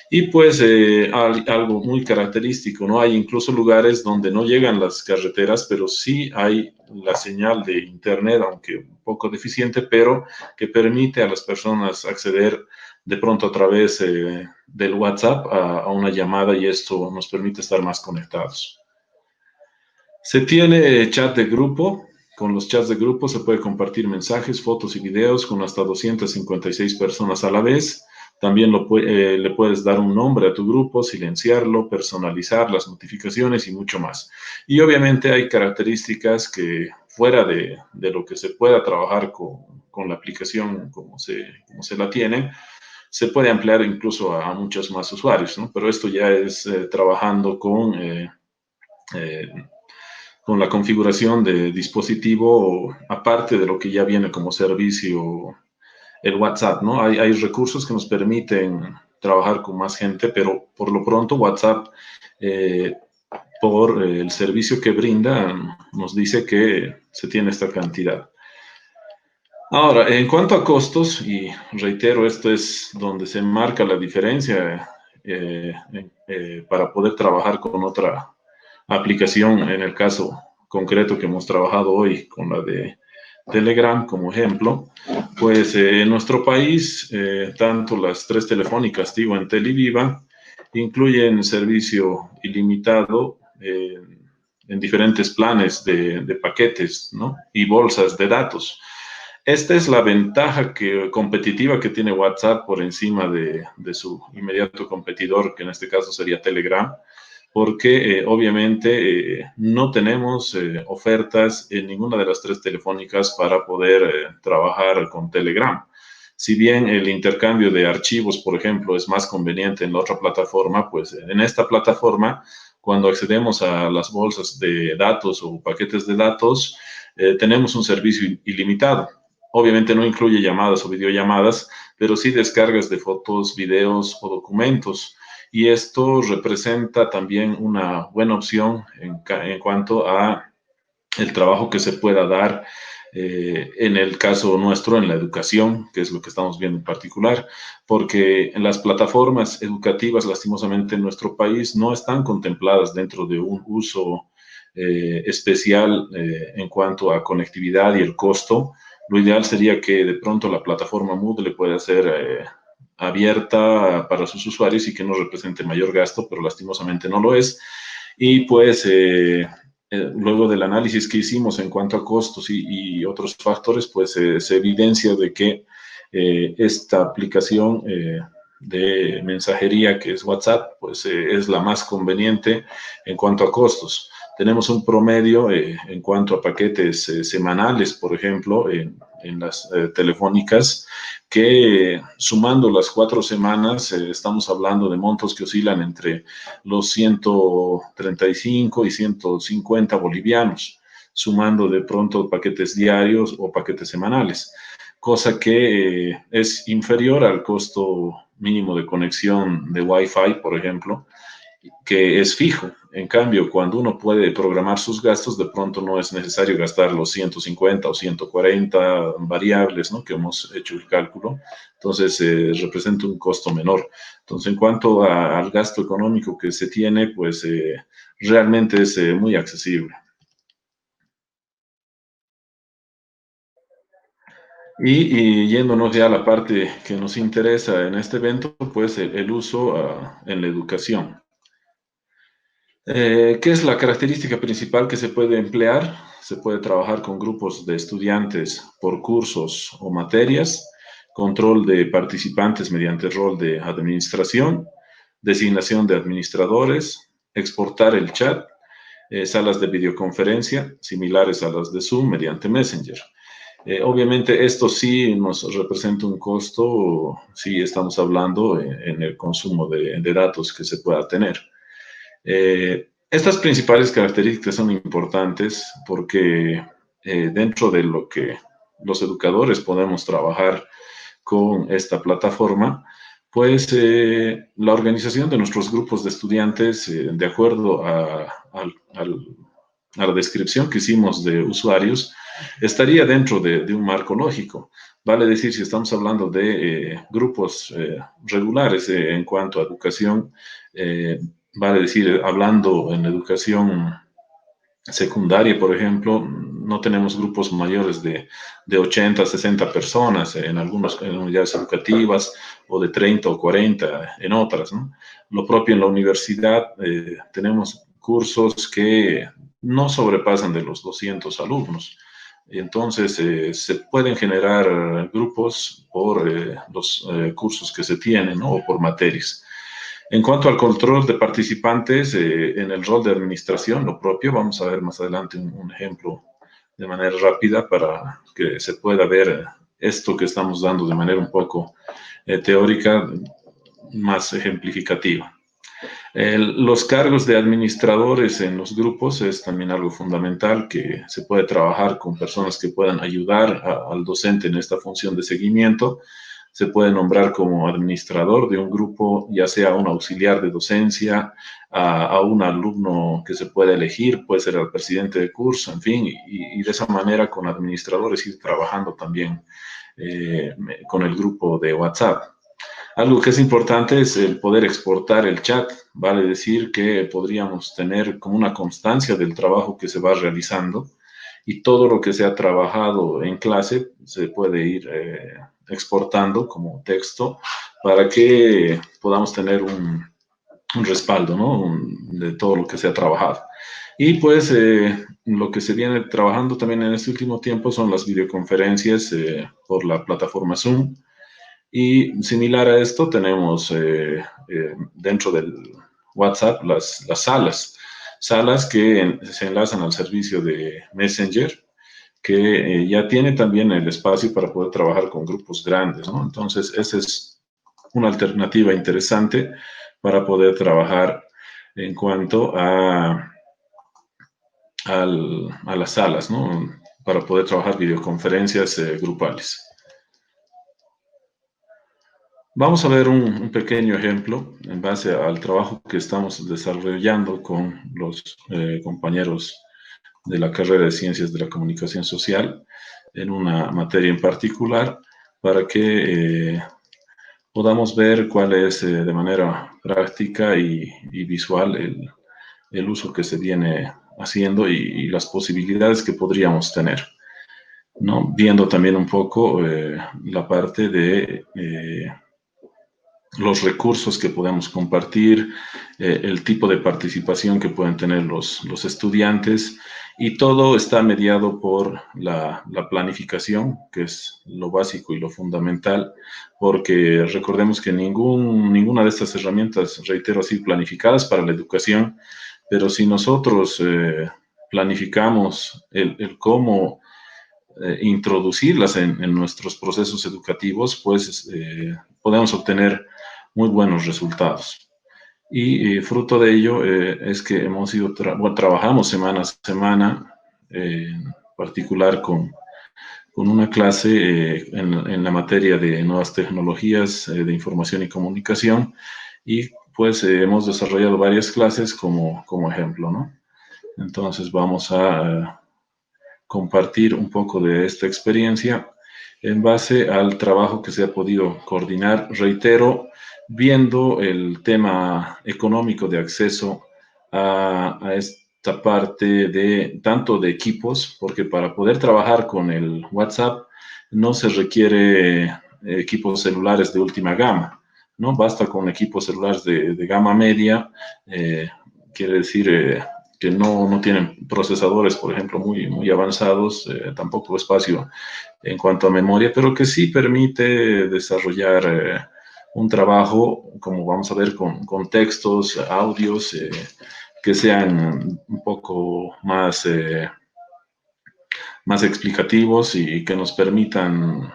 Speaker 5: Y pues algo muy característico, ¿no? Hay incluso lugares donde no llegan las carreteras, pero sí hay la señal de Internet, aunque un poco deficiente, pero que permite a las personas acceder de pronto a través del WhatsApp a una llamada y esto nos permite estar más conectados. Se tiene chat de grupo. Con los chats de grupo se puede compartir mensajes, fotos y videos con hasta 256 personas a la vez. También le puedes dar un nombre a tu grupo, silenciarlo, personalizar las notificaciones y mucho más. Y obviamente hay características que fuera de lo que se pueda trabajar con la aplicación como se la tiene, se puede ampliar incluso a muchos más usuarios, ¿no? Pero esto ya es trabajando con la configuración de dispositivo aparte de lo que ya viene como servicio el WhatsApp, ¿no? Hay recursos que nos permiten trabajar con más gente, pero por lo pronto WhatsApp, por el servicio que brinda, nos dice que se tiene esta cantidad. Ahora, en cuanto a costos, y reitero, esto es donde se marca la diferencia para poder trabajar con otra aplicación, en el caso concreto que hemos trabajado hoy con la de Telegram como ejemplo, pues en nuestro país, tanto las 3 telefónicas, Tigo, Entel y Viva, incluyen servicio ilimitado en diferentes planes de paquetes, ¿no? Y bolsas de datos. Esta es la ventaja competitiva que tiene WhatsApp por encima de su inmediato competidor, que en este caso sería Telegram, porque obviamente no tenemos ofertas en ninguna de las 3 telefónicas para poder trabajar con Telegram. Si bien el intercambio de archivos, por ejemplo, es más conveniente en la otra plataforma, pues en esta plataforma, cuando accedemos a las bolsas de datos o paquetes de datos, tenemos un servicio ilimitado. Obviamente no incluye llamadas o videollamadas, pero sí descargas de fotos, videos o documentos. Y esto representa también una buena opción en cuanto a el trabajo que se pueda dar en el caso nuestro, en la educación, que es lo que estamos viendo en particular, porque en las plataformas educativas, lastimosamente en nuestro país, no están contempladas dentro de un uso especial en cuanto a conectividad y el costo. Lo ideal sería que de pronto la plataforma Moodle pueda ser abierta para sus usuarios y que no represente mayor gasto, pero lastimosamente no lo es. Y pues luego del análisis que hicimos en cuanto a costos y otros factores, pues se evidencia de que esta aplicación de mensajería que es WhatsApp, pues es la más conveniente en cuanto a costos. Tenemos un promedio en cuanto a paquetes semanales, por ejemplo, en las telefónicas, que sumando las 4 semanas estamos hablando de montos que oscilan entre los 135 y 150 bolivianos, sumando de pronto paquetes diarios o paquetes semanales, cosa que es inferior al costo mínimo de conexión de Wi-Fi, por ejemplo, que es fijo. En cambio, cuando uno puede programar sus gastos, de pronto no es necesario gastar los 150 o 140 variables, ¿no?, que hemos hecho el cálculo. Entonces, representa un costo menor. Entonces, en cuanto al gasto económico que se tiene, pues realmente es muy accesible. Y yéndonos ya a la parte que nos interesa en este evento, pues el uso en la educación. ¿Qué es la característica principal que se puede emplear? Se puede trabajar con grupos de estudiantes por cursos o materias, control de participantes mediante el rol de administración, designación de administradores, exportar el chat, salas de videoconferencia similares a las de Zoom mediante Messenger. Obviamente esto sí nos representa un costo, si estamos hablando en el consumo de datos que se pueda tener. Estas principales características son importantes porque dentro de lo que los educadores podemos trabajar con esta plataforma, pues la organización de nuestros grupos de estudiantes, de acuerdo a la descripción que hicimos de usuarios, estaría dentro de un marco lógico. Vale decir, si estamos hablando de grupos regulares en cuanto a educación, vale decir, hablando en educación secundaria, por ejemplo, no tenemos grupos mayores de 80, 60 personas en algunas unidades educativas, o de 30 o 40 en otras, ¿no? Lo propio en la universidad, tenemos cursos que no sobrepasan de los 200 alumnos. Entonces, se pueden generar grupos por los cursos que se tienen, ¿no?, o por materias. En cuanto al control de participantes, en el rol de administración, lo propio, vamos a ver más adelante un ejemplo de manera rápida para que se pueda ver esto que estamos dando de manera un poco teórica, más ejemplificativa. Los cargos de administradores en los grupos es también algo fundamental, que se puede trabajar con personas que puedan ayudar al docente en esta función de seguimiento. Se puede nombrar como administrador de un grupo, ya sea un auxiliar de docencia, a un alumno que se puede elegir, puede ser el presidente de curso, en fin, y de esa manera con administradores ir trabajando también con el grupo de WhatsApp. Algo que es importante es el poder exportar el chat. Vale decir que podríamos tener como una constancia del trabajo que se va realizando, y todo lo que se ha trabajado en clase se puede ir exportando como texto para que podamos tener un respaldo, ¿no?, de todo lo que se ha trabajado. Y pues lo que se viene trabajando también en este último tiempo son las videoconferencias por la plataforma Zoom. Y similar a esto tenemos dentro del WhatsApp las salas que se enlazan al servicio de Messenger, que ya tiene también el espacio para poder trabajar con grupos grandes, ¿no? Entonces, esa es una alternativa interesante para poder trabajar en cuanto a las salas, ¿no?, para poder trabajar videoconferencias grupales. Vamos a ver un pequeño ejemplo en base al trabajo que estamos desarrollando con los compañeros de la carrera de Ciencias de la Comunicación Social en una materia en particular, para que podamos ver cuál es de manera práctica y visual el uso que se viene haciendo y las posibilidades que podríamos tener, ¿no? Viendo también un poco la parte de los recursos que podemos compartir, el tipo de participación que pueden tener los estudiantes, y todo está mediado por la planificación, que es lo básico y lo fundamental, porque recordemos que ninguna de estas herramientas, reitero, así planificadas para la educación, pero si nosotros planificamos el cómo introducirlas en nuestros procesos educativos, pues podemos obtener muy buenos resultados. Y fruto de ello es que hemos ido trabajamos semana a semana, en particular con una clase en la materia de nuevas tecnologías de información y comunicación, y pues hemos desarrollado varias clases como ejemplo, ¿no? Entonces vamos a compartir un poco de esta experiencia en base al trabajo que se ha podido coordinar, reitero, viendo el tema económico de acceso a esta parte de tanto de equipos, porque para poder trabajar con el WhatsApp no se requiere equipos celulares de última gama, ¿no? Basta con equipos celulares de gama media, quiere decir que no tienen procesadores, por ejemplo, muy avanzados, tampoco espacio en cuanto a memoria, pero que sí permite desarrollar un trabajo, como vamos a ver, con textos, audios, que sean un poco más, más explicativos y que nos permitan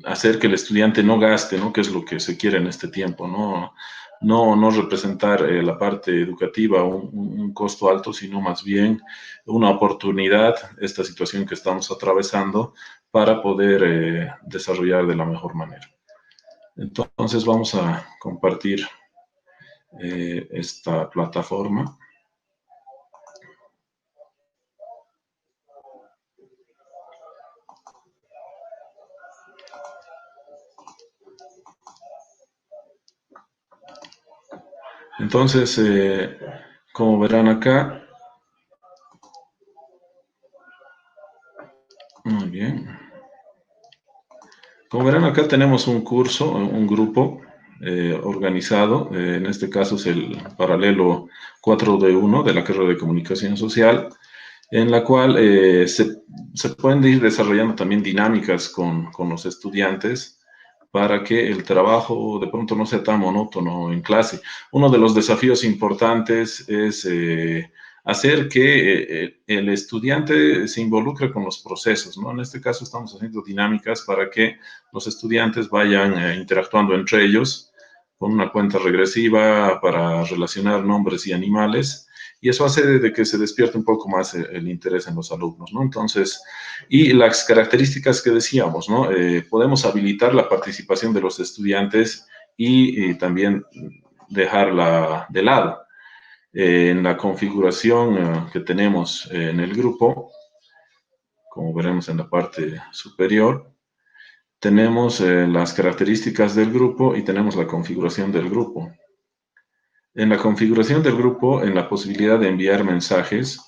Speaker 5: hacer que el estudiante no gaste, ¿no? Que es lo que se quiere en este tiempo, no representar la parte educativa un costo alto, sino más bien una oportunidad, esta situación que estamos atravesando, para poder desarrollar de la mejor manera. Entonces vamos a compartir esta plataforma. Entonces, como verán acá, muy bien. Como verán acá tenemos un curso, un grupo organizado, en este caso es el paralelo 4D1 de la carrera de Comunicación Social, en la cual se pueden ir desarrollando también dinámicas con los estudiantes para que el trabajo de pronto no sea tan monótono en clase. Uno de los desafíos importantes es hacer que el estudiante se involucre con los procesos, ¿no? En este caso estamos haciendo dinámicas para que los estudiantes vayan interactuando entre ellos con una cuenta regresiva para relacionar nombres y animales, y eso hace de que se despierte un poco más el interés en los alumnos, ¿no? Entonces, y las características que decíamos, ¿no? Podemos habilitar la participación de los estudiantes y también dejarla de lado. En la configuración que tenemos en el grupo, como veremos en la parte superior, tenemos las características del grupo y tenemos la configuración del grupo. En la configuración del grupo, en la posibilidad de enviar mensajes,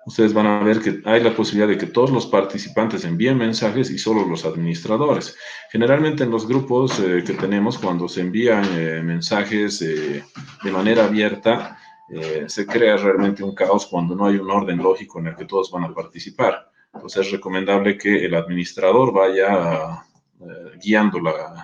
Speaker 5: ustedes van a ver que hay la posibilidad de que todos los participantes envíen mensajes y solo los administradores. Generalmente en los grupos que tenemos, cuando se envían mensajes de manera abierta, se crea realmente un caos cuando no hay un orden lógico en el que todos van a participar. Entonces es recomendable que el administrador vaya guiando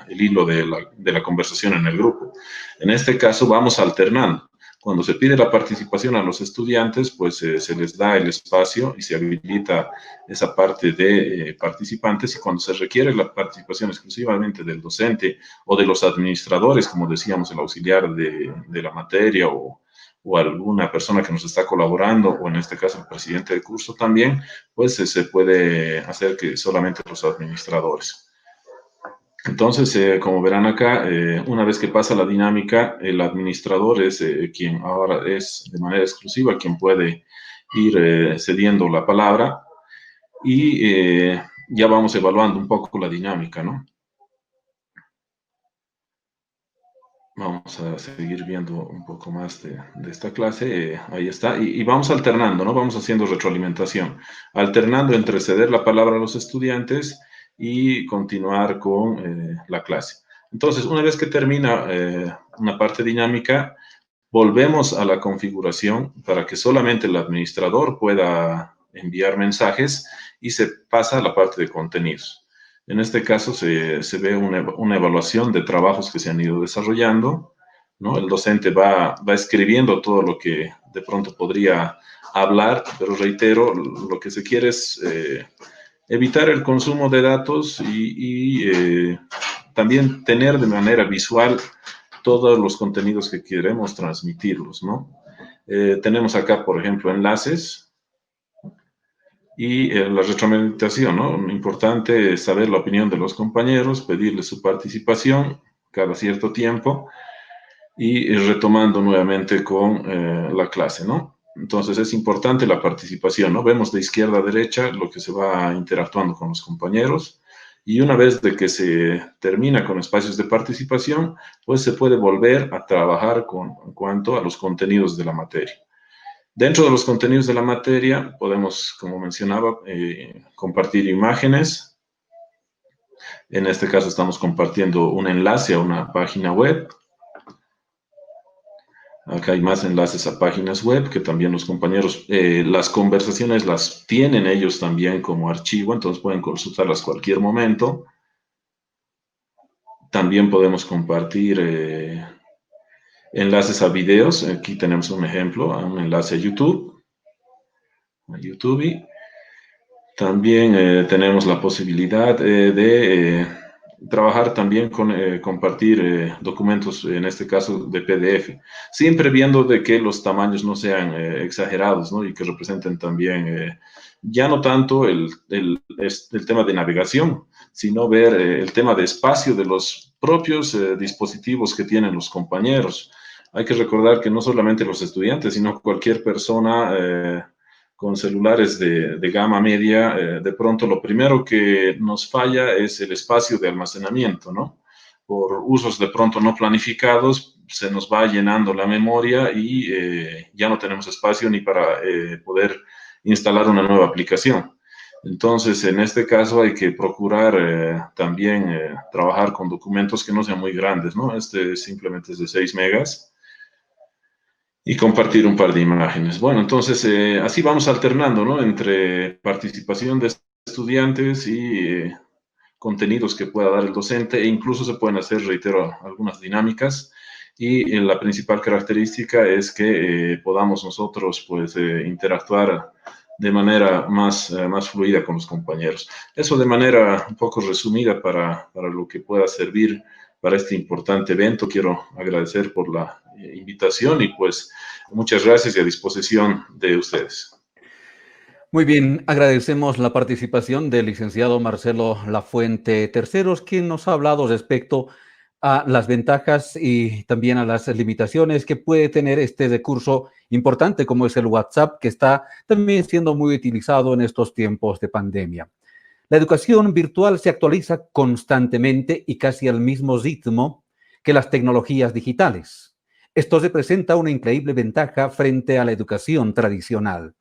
Speaker 5: el hilo de la conversación en el grupo. En este caso vamos alternando. Cuando se pide la participación a los estudiantes, pues se les da el espacio y se habilita esa parte de participantes, y cuando se requiere la participación exclusivamente del docente o de los administradores, como decíamos, el auxiliar de la materia o alguna persona que nos está colaborando, o en este caso el presidente del curso también, pues se puede hacer que solamente los administradores. Entonces, como verán acá, una vez que pasa la dinámica, el administrador es quien ahora es de manera exclusiva quien puede ir cediendo la palabra, y ya vamos evaluando un poco la dinámica, ¿no? Vamos a seguir viendo un poco más de esta clase. Ahí está. Y vamos alternando, ¿no? Vamos haciendo retroalimentación, alternando entre ceder la palabra a los estudiantes y continuar con la clase. Entonces, una vez que termina una parte dinámica, volvemos a la configuración para que solamente el administrador pueda enviar mensajes, y se pasa a la parte de contenidos. En este caso se ve una evaluación de trabajos que se han ido desarrollando, ¿no? El docente va escribiendo todo lo que de pronto podría hablar, pero reitero, lo que se quiere es evitar el consumo de datos y también tener de manera visual todos los contenidos que queremos transmitirlos, ¿no? Tenemos acá, por ejemplo, enlaces. Y la retroalimentación, ¿no? Importante es saber la opinión de los compañeros, pedirles su participación cada cierto tiempo. y retomando nuevamente con la clase, ¿no? Entonces es importante la participación, ¿no? Vemos de izquierda a derecha lo que se va interactuando con los compañeros y una vez de que se termina con espacios de participación, pues se puede volver a trabajar en cuanto a los contenidos de la materia. Dentro de los contenidos de la materia podemos, como mencionaba, compartir imágenes. En este caso estamos compartiendo un enlace a una página web. Acá hay más enlaces a páginas web que también los compañeros, las conversaciones las tienen ellos también como archivo, entonces pueden consultarlas cualquier momento. También podemos compartir enlaces a videos. Aquí tenemos un ejemplo, a un enlace a YouTube. También tenemos la posibilidad de trabajar también con compartir documentos, en este caso de PDF, siempre viendo de que los tamaños no sean exagerados, ¿no? Y que representen también, ya no tanto el tema de navegación, sino ver el tema de espacio de los propios dispositivos que tienen los compañeros. Hay que recordar que no solamente los estudiantes, sino cualquier persona con celulares de gama media, de pronto lo primero que nos falla es el espacio de almacenamiento, ¿no? Por usos de pronto no planificados, se nos va llenando la memoria y ya no tenemos espacio ni para poder instalar una nueva aplicación. Entonces, en este caso hay que procurar también trabajar con documentos que no sean muy grandes, ¿no? Este simplemente es de 6 megas. Y compartir un par de imágenes. Bueno, entonces así vamos alternando, ¿no? Entre participación de estudiantes y contenidos que pueda dar el docente e incluso se pueden hacer, reitero, algunas dinámicas y la principal característica es que podamos nosotros pues interactuar de manera más fluida con los compañeros. Eso de manera un poco resumida para lo que pueda servir para este importante evento. Quiero agradecer por la invitación y pues muchas gracias y a disposición de ustedes.
Speaker 1: Muy bien, agradecemos la participación del licenciado Marcelo Lafuente Terceros, quien nos ha hablado respecto a las ventajas y también a las limitaciones que puede tener este recurso importante como es el WhatsApp, que está también siendo muy utilizado en estos tiempos de pandemia. La educación virtual se actualiza constantemente y casi al mismo ritmo que las tecnologías digitales. Esto representa una increíble ventaja frente a la educación tradicional,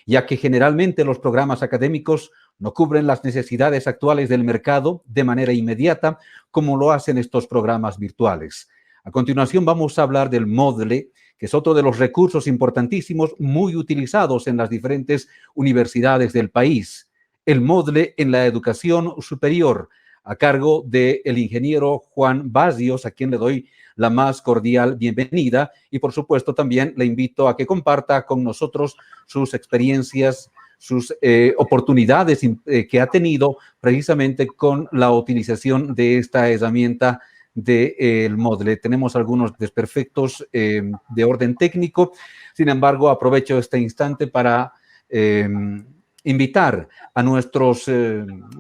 Speaker 1: ya que generalmente los programas académicos no cubren las necesidades actuales del mercado de manera inmediata, como lo hacen estos programas virtuales. A continuación vamos a hablar del Moodle, que es otro de los recursos importantísimos muy utilizados en las diferentes universidades del país. El Moodle en la educación superior, a cargo del ingeniero Juan Bazios, a quien le doy la más cordial bienvenida y por supuesto también le invito a que comparta con nosotros sus experiencias, sus oportunidades que ha tenido precisamente con la utilización de esta herramienta del Moodle. Tenemos algunos desperfectos de orden técnico, sin embargo aprovecho este instante para invitar a nuestros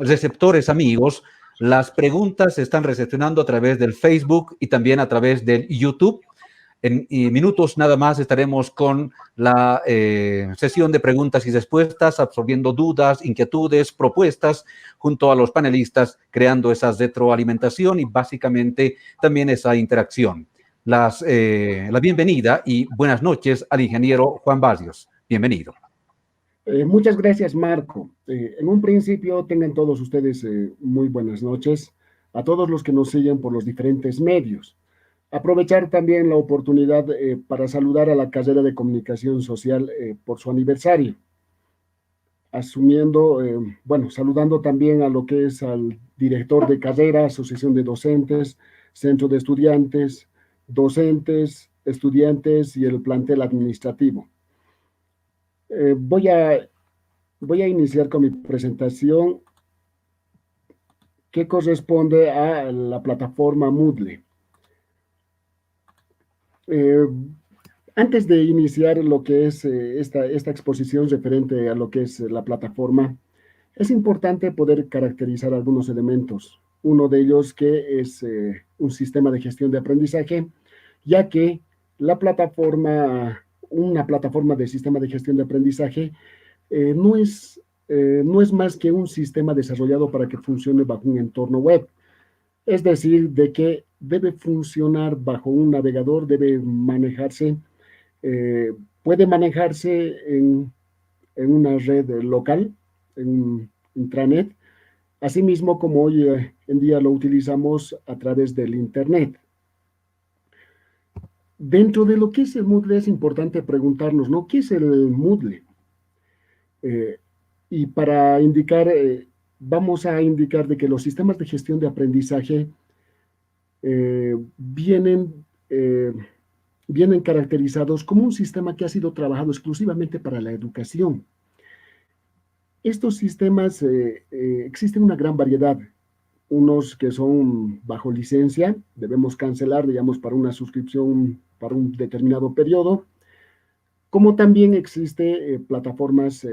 Speaker 1: receptores amigos. Las preguntas se están recepcionando a través del Facebook y también a través del YouTube. En minutos nada más estaremos con la sesión de preguntas y respuestas, absorbiendo dudas, inquietudes, propuestas junto a los panelistas, creando esa retroalimentación y básicamente también esa interacción. La bienvenida y buenas noches al ingeniero Juan Bazios. Bienvenido.
Speaker 6: Muchas gracias, Marco. En un principio, tengan todos ustedes muy buenas noches a todos los que nos siguen por los diferentes medios. Aprovechar también la oportunidad para saludar a la carrera de Comunicación Social por su aniversario. Saludando también a lo que es al director de carrera, Asociación de Docentes, Centro de Estudiantes, docentes, estudiantes y el plantel administrativo. Voy a iniciar con mi presentación que corresponde a la plataforma Moodle. Antes de iniciar lo que es esta exposición referente a lo que es la plataforma, es importante poder caracterizar algunos elementos. Uno de ellos que es un sistema de gestión de aprendizaje ya que la plataforma, una plataforma de sistema de gestión de aprendizaje no es más que un sistema desarrollado para que funcione bajo un entorno web. Es decir, de que debe funcionar bajo un navegador, debe manejarse, puede manejarse en una red local, en un intranet, asimismo como hoy en día lo utilizamos a través del Internet. Dentro de lo que es el Moodle es importante preguntarnos, ¿no? ¿Qué es el Moodle? Y para indicar, vamos a indicar de que los sistemas de gestión de aprendizaje vienen caracterizados como un sistema que ha sido trabajado exclusivamente para la educación. Estos sistemas, existen una gran variedad, unos que son bajo licencia, debemos cancelar, digamos, para una suscripción para un determinado periodo, como también existe plataformas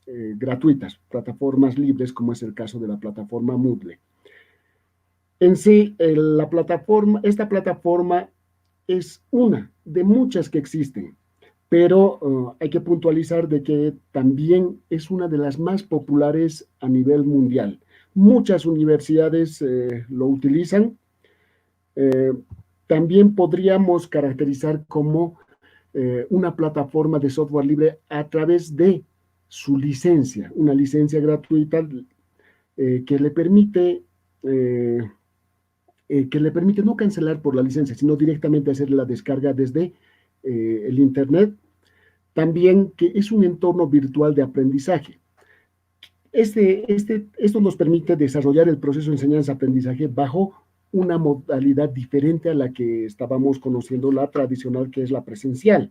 Speaker 6: gratuitas, plataformas libres, como es el caso de la plataforma Moodle. En sí, esta plataforma es una de muchas que existen, pero hay que puntualizar de que también es una de las más populares a nivel mundial. Muchas universidades lo utilizan. También podríamos caracterizar como una plataforma de software libre a través de su licencia, una licencia gratuita que le permite no cancelar por la licencia, sino directamente hacer la descarga desde el Internet. También que es un entorno virtual de aprendizaje. Esto nos permite desarrollar el proceso de enseñanza-aprendizaje bajo una modalidad diferente a la que estábamos conociendo, la tradicional, que es la presencial.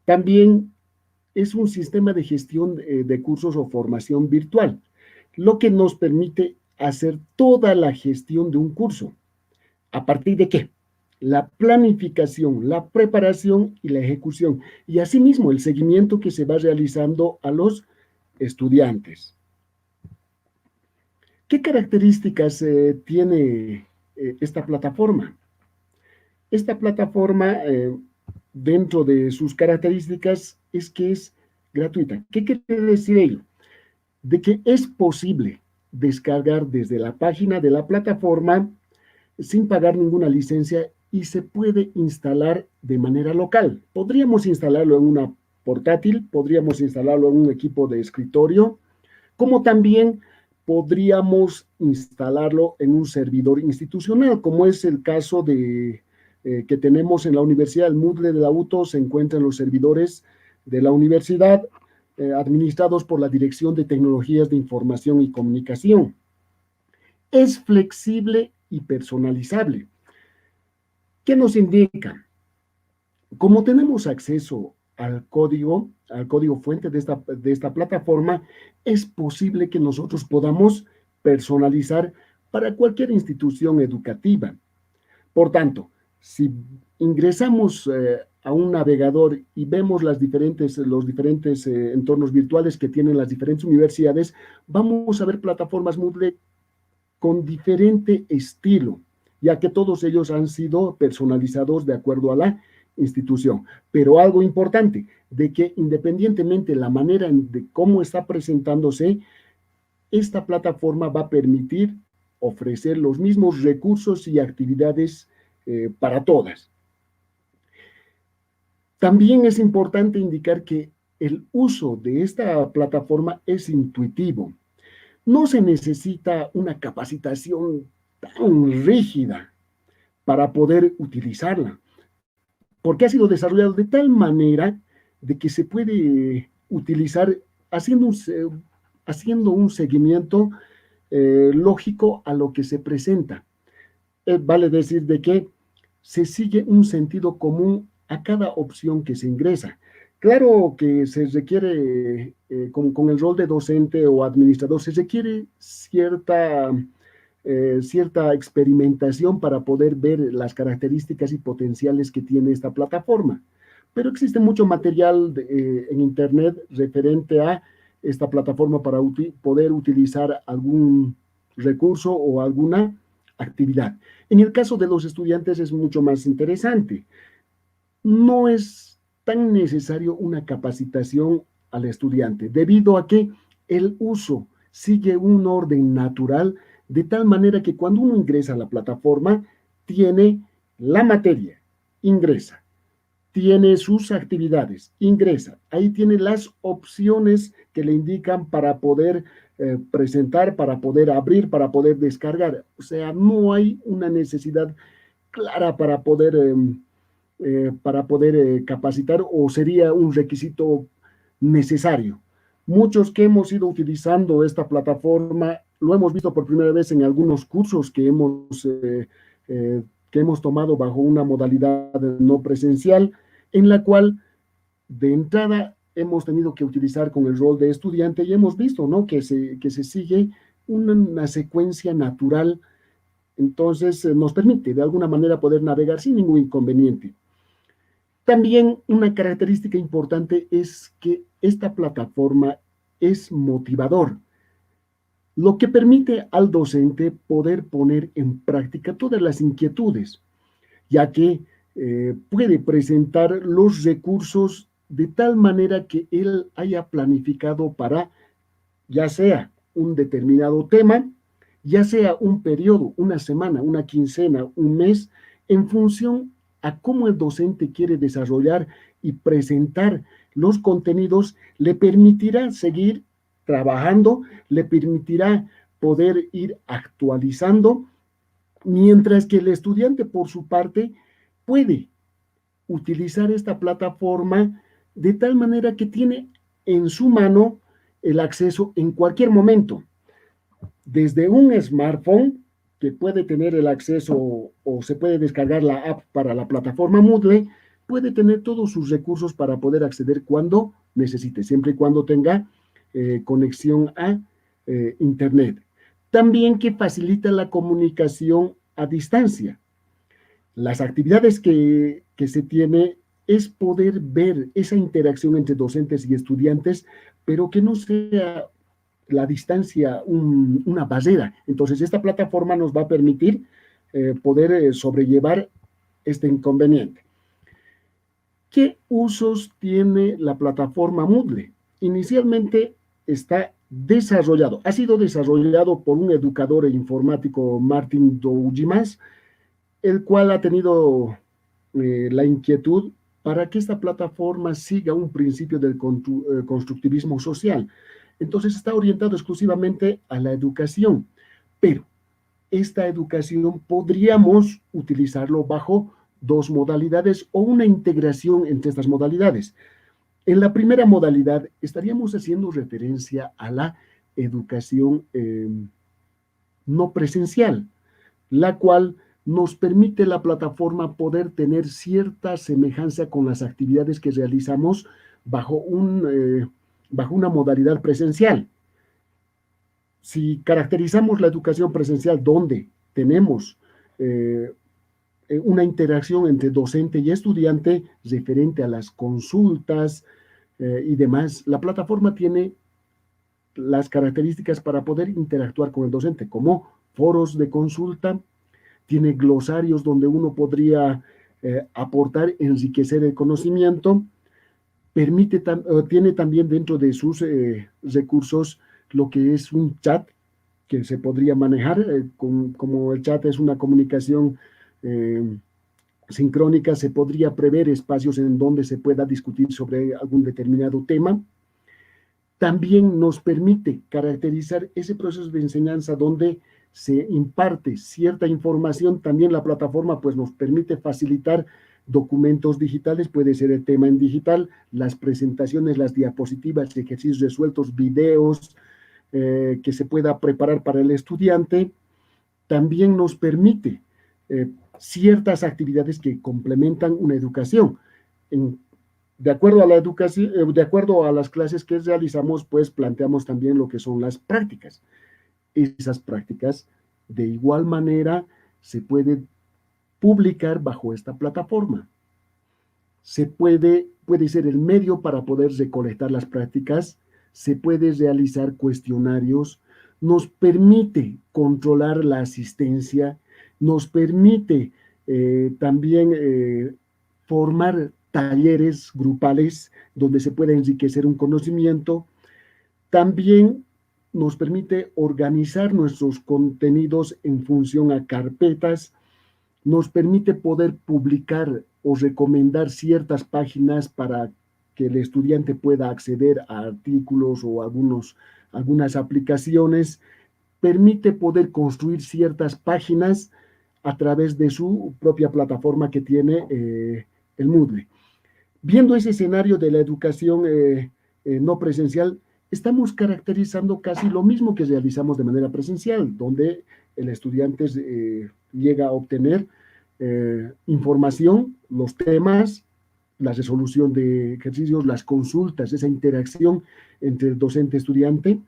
Speaker 6: También es un sistema de gestión de cursos o formación virtual, lo que nos permite hacer toda la gestión de un curso. ¿A partir de qué? La planificación, la preparación y la ejecución, y asimismo el seguimiento que se va realizando a los estudiantes. ¿Qué características tiene esta plataforma? Esta plataforma, dentro de sus características, es que es gratuita. ¿Qué quiere decir ello? De que es posible descargar desde la página de la plataforma sin pagar ninguna licencia y se puede instalar de manera local. Podríamos instalarlo en una portátil, podríamos instalarlo en un equipo de escritorio, como también podríamos instalarlo en un servidor institucional, como es el caso de que tenemos en la universidad. El Moodle de la UTO se encuentra en los servidores de la universidad, administrados por la Dirección de Tecnologías de Información y Comunicación. Es flexible y personalizable. ¿Qué nos indica? Como tenemos acceso al código fuente de esta plataforma, es posible que nosotros podamos personalizar para cualquier institución educativa. Por tanto, si ingresamos a un navegador y vemos los diferentes entornos virtuales que tienen las diferentes universidades, vamos a ver plataformas Moodle con diferente estilo, ya que todos ellos han sido personalizados de acuerdo a la institución. Pero algo importante, de que independientemente de la manera de cómo está presentándose, esta plataforma va a permitir ofrecer los mismos recursos y actividades para todas. También es importante indicar que el uso de esta plataforma es intuitivo. No se necesita una capacitación tan rígida para poder utilizarla, porque ha sido desarrollado de tal manera de que se puede utilizar haciendo un seguimiento lógico a lo que se presenta. Vale decir de que se sigue un sentido común a cada opción que se ingresa. Claro que se requiere, con el rol de docente o administrador, se requiere cierta experimentación para poder ver las características y potenciales que tiene esta plataforma. Pero existe mucho material en Internet referente a esta plataforma para poder utilizar algún recurso o alguna actividad. En el caso de los estudiantes es mucho más interesante. No es tan necesario una capacitación al estudiante, debido a que el uso sigue un orden natural, de tal manera que cuando uno ingresa a la plataforma, tiene la materia, ingresa, tiene sus actividades, ingresa, ahí tiene las opciones que le indican para poder presentar, para poder abrir, para poder descargar. O sea, no hay una necesidad clara para poder capacitar, o sería un requisito necesario. Muchos que hemos ido utilizando esta plataforma lo hemos visto por primera vez en algunos cursos que hemos tomado bajo una modalidad no presencial, en la cual de entrada hemos tenido que utilizar con el rol de estudiante, y hemos visto, ¿no?, que se sigue una secuencia natural. Entonces nos permite de alguna manera poder navegar sin ningún inconveniente. También una característica importante es que esta plataforma es motivador, lo que permite al docente poder poner en práctica todas las inquietudes, ya que puede presentar los recursos de tal manera que él haya planificado para, ya sea un determinado tema, ya sea un periodo, una semana, una quincena, un mes, en función a cómo el docente quiere desarrollar y presentar los contenidos, le permitirá seguir trabajando, le permitirá poder ir actualizando, mientras que el estudiante, por su parte, puede utilizar esta plataforma de tal manera que tiene en su mano el acceso en cualquier momento, desde un smartphone, que puede tener el acceso o se puede descargar la app para la plataforma Moodle, puede tener todos sus recursos para poder acceder cuando necesite, siempre y cuando tenga conexión a Internet. También que facilita la comunicación a distancia. Las actividades que se tiene es poder ver esa interacción entre docentes y estudiantes, pero que no sea la distancia una barrera. Entonces, esta plataforma nos va a permitir poder sobrellevar este inconveniente. ¿Qué usos tiene la plataforma Moodle? Inicialmente ha sido desarrollado por un educador informático, Martin Dougimas, el cual ha tenido la inquietud para que esta plataforma siga un principio del constructivismo social. Entonces está orientado exclusivamente a la educación, pero esta educación podríamos utilizarlo bajo dos modalidades o una integración entre estas modalidades. En la primera modalidad estaríamos haciendo referencia a la educación no presencial, la cual nos permite la plataforma poder tener cierta semejanza con las actividades que realizamos bajo una modalidad presencial. Si caracterizamos la educación presencial donde tenemos una interacción entre docente y estudiante referente a las consultas y demás, la plataforma tiene las características para poder interactuar con el docente, como foros de consulta, tiene glosarios donde uno podría aportar, enriquecer el conocimiento, tiene también dentro de sus recursos lo que es un chat que se podría manejar, como el chat es una comunicación sincrónica, se podría prever espacios en donde se pueda discutir sobre algún determinado tema. También nos permite caracterizar ese proceso de enseñanza donde se imparte cierta información. También la plataforma pues nos permite facilitar documentos digitales, puede ser el tema en digital, las presentaciones, las diapositivas, ejercicios resueltos, videos que se pueda preparar para el estudiante. También nos permite ciertas actividades que complementan una educación. De acuerdo a la educación, de acuerdo a las clases que realizamos, pues planteamos también lo que son las prácticas. Esas prácticas, de igual manera, se pueden publicar bajo esta plataforma. Puede ser el medio para poder recolectar las prácticas, se puede realizar cuestionarios, nos permite controlar la asistencia, nos permite también formar talleres grupales donde se puede enriquecer un conocimiento. También nos permite organizar nuestros contenidos en función a carpetas, nos permite poder publicar o recomendar ciertas páginas para que el estudiante pueda acceder a artículos o algunas aplicaciones, permite poder construir ciertas páginas a través de su propia plataforma que tiene el Moodle. Viendo ese escenario de la educación no presencial, estamos caracterizando casi lo mismo que realizamos de manera presencial, donde el estudiante llega a obtener información, los temas, la resolución de ejercicios, las consultas, esa interacción entre el docente-estudiante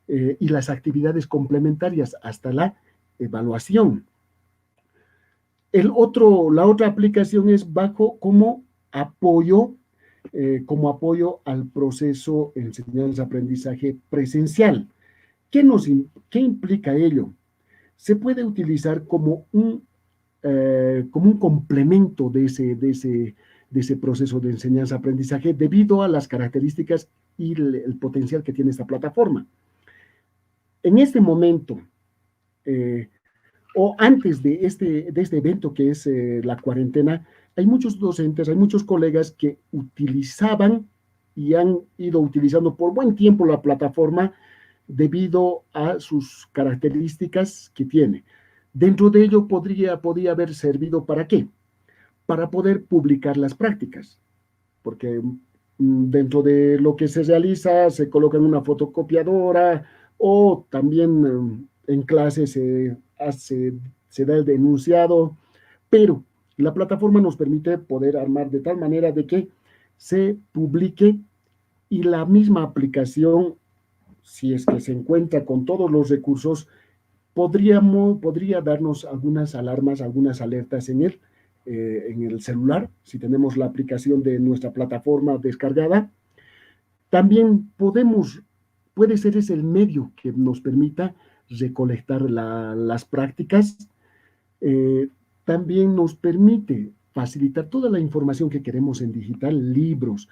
Speaker 6: y las actividades complementarias hasta la evaluación. La otra aplicación es bajo como apoyo al proceso de enseñanza-aprendizaje presencial. ¿Qué implica ello? Se puede utilizar como un complemento de ese proceso de enseñanza-aprendizaje debido a las características y el potencial que tiene esta plataforma. En este momento, o antes de este evento que es la cuarentena, hay muchos docentes, hay muchos colegas que utilizaban y han ido utilizando por buen tiempo la plataforma debido a sus características que tiene. Dentro de ello podría haber servido ¿para qué? Para poder publicar las prácticas, porque dentro de lo que se realiza se coloca en una fotocopiadora o también en clase se da el enunciado, pero la plataforma nos permite poder armar de tal manera de que se publique y la misma aplicación, si es que se encuentra con todos los recursos, podría darnos algunas alarmas, algunas alertas en el celular, si tenemos la aplicación de nuestra plataforma descargada. También puede ser ese el medio que nos permita recolectar las prácticas. También nos permite facilitar toda la información que queremos en digital, libros,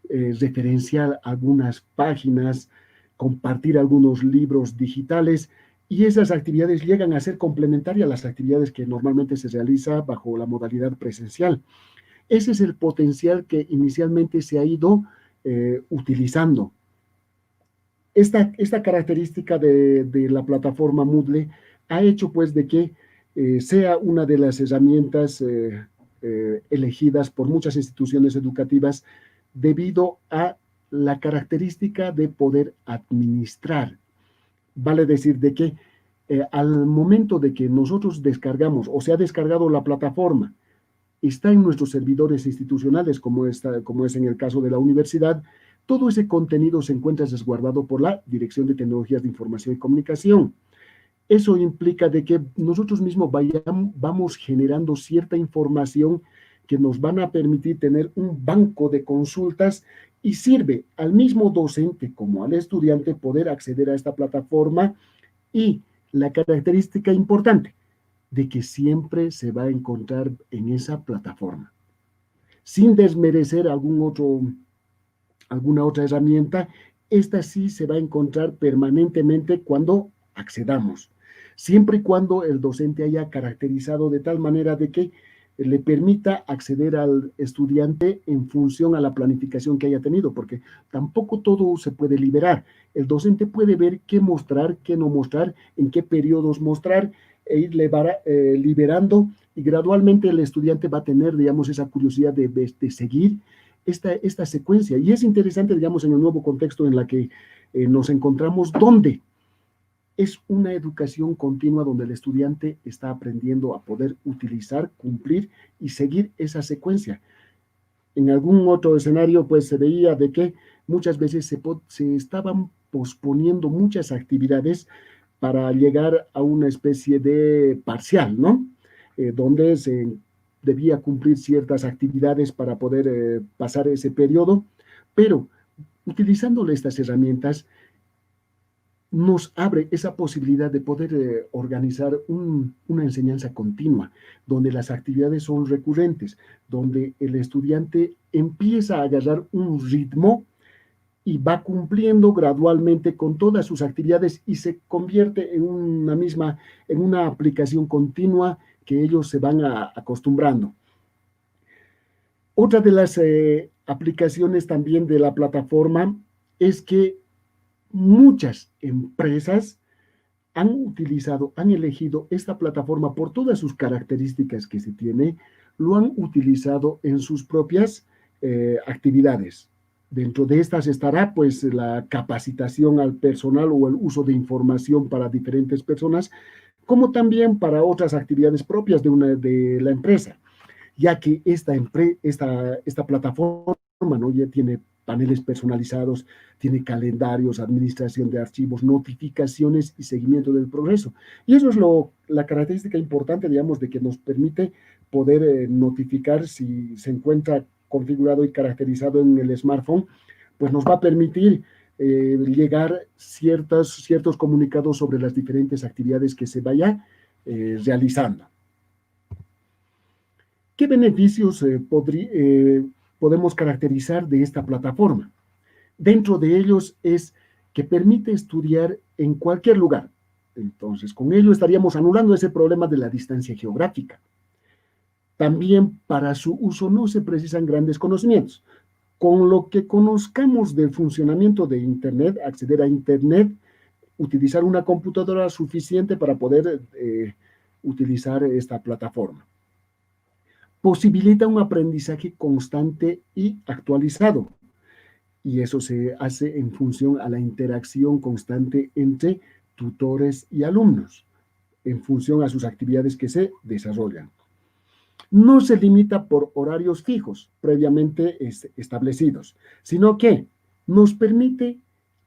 Speaker 6: referenciar algunas páginas, compartir algunos libros digitales, y esas actividades llegan a ser complementarias a las actividades que normalmente se realiza bajo la modalidad presencial. Ese es el potencial que inicialmente se ha ido utilizando. Esta característica de la plataforma Moodle ha hecho pues de que sea una de las herramientas elegidas por muchas instituciones educativas debido a la característica de poder administrar. Vale decir de que al momento de que nosotros descargamos o se ha descargado la plataforma, está en nuestros servidores institucionales, como es en el caso de la universidad, todo ese contenido se encuentra resguardado por la Dirección de Tecnologías de Información y Comunicación. Eso implica de que nosotros mismos vamos generando cierta información que nos van a permitir tener un banco de consultas y sirve al mismo docente como al estudiante poder acceder a esta plataforma, y la característica importante de que siempre se va a encontrar en esa plataforma. Sin desmerecer alguna otra herramienta, esta sí se va a encontrar permanentemente cuando accedamos, siempre y cuando el docente haya caracterizado de tal manera de que le permita acceder al estudiante en función a la planificación que haya tenido, porque tampoco todo se puede liberar. El docente puede ver qué mostrar, qué no mostrar, en qué periodos mostrar, e ir liberando, y gradualmente el estudiante va a tener, digamos, esa curiosidad de seguir esta secuencia. Y es interesante, digamos, en el nuevo contexto en la que nos encontramos, donde es una educación continua donde el estudiante está aprendiendo a poder utilizar, cumplir y seguir esa secuencia. En algún otro escenario, pues se veía de que muchas veces se estaban posponiendo muchas actividades para llegar a una especie de parcial, ¿no? Donde se debía cumplir ciertas actividades para poder pasar ese periodo, pero utilizándole estas herramientas, nos abre esa posibilidad de poder organizar una enseñanza continua, donde las actividades son recurrentes, donde el estudiante empieza a agarrar un ritmo y va cumpliendo gradualmente con todas sus actividades y se convierte en una aplicación continua que ellos se van acostumbrando. Otra de las aplicaciones también de la plataforma es que muchas empresas han elegido esta plataforma por todas sus características que se tiene, lo han utilizado en sus propias actividades. Dentro de estas estará pues la capacitación al personal o el uso de información para diferentes personas, como también para otras actividades propias de la empresa, ya que esta plataforma, ¿no?, ya tiene paneles personalizados, tiene calendarios, administración de archivos, notificaciones y seguimiento del progreso. Y eso es la característica importante, digamos, de que nos permite poder notificar si se encuentra configurado y caracterizado en el smartphone, pues nos va a permitir llegar ciertos comunicados sobre las diferentes actividades que se vaya realizando. ¿Qué beneficios podemos caracterizar de esta plataforma? Dentro de ellos es que permite estudiar en cualquier lugar. Entonces, con ello estaríamos anulando ese problema de la distancia geográfica. También para su uso no se precisan grandes conocimientos. Con lo que conozcamos del funcionamiento de Internet, acceder a Internet, utilizar una computadora suficiente para poder utilizar esta plataforma. Posibilita un aprendizaje constante y actualizado. Y eso se hace en función a la interacción constante entre tutores y alumnos, en función a sus actividades que se desarrollan. No se limita por horarios fijos previamente establecidos, sino que nos permite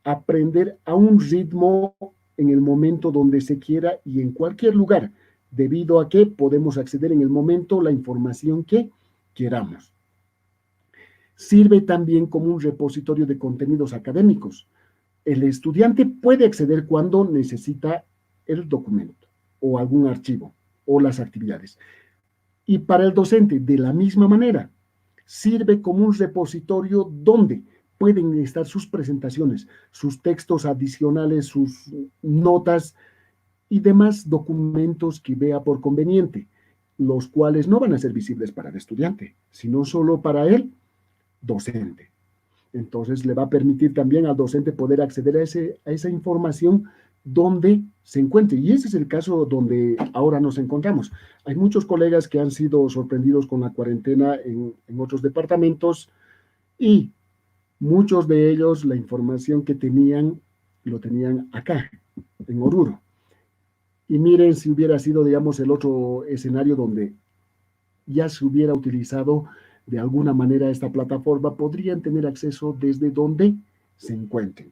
Speaker 6: aprender a un ritmo en el momento donde se quiera y en cualquier lugar, debido a que podemos acceder en el momento la información que queramos. Sirve también como un repositorio de contenidos académicos. El estudiante puede acceder cuando necesita el documento o algún archivo o las actividades. Y para el docente, de la misma manera, sirve como un repositorio donde pueden estar sus presentaciones, sus textos adicionales, sus notas y demás documentos que vea por conveniente, los cuales no van a ser visibles para el estudiante, sino solo para el docente. Entonces le va a permitir también al docente poder acceder a esa información donde se encuentre. Y ese es el caso donde ahora nos encontramos. Hay muchos colegas que han sido sorprendidos con la cuarentena en otros departamentos y muchos de ellos la información que tenían, lo tenían acá, en Oruro. Y miren si hubiera sido, digamos, el otro escenario donde ya se hubiera utilizado de alguna manera esta plataforma, podrían tener acceso desde donde se encuentren.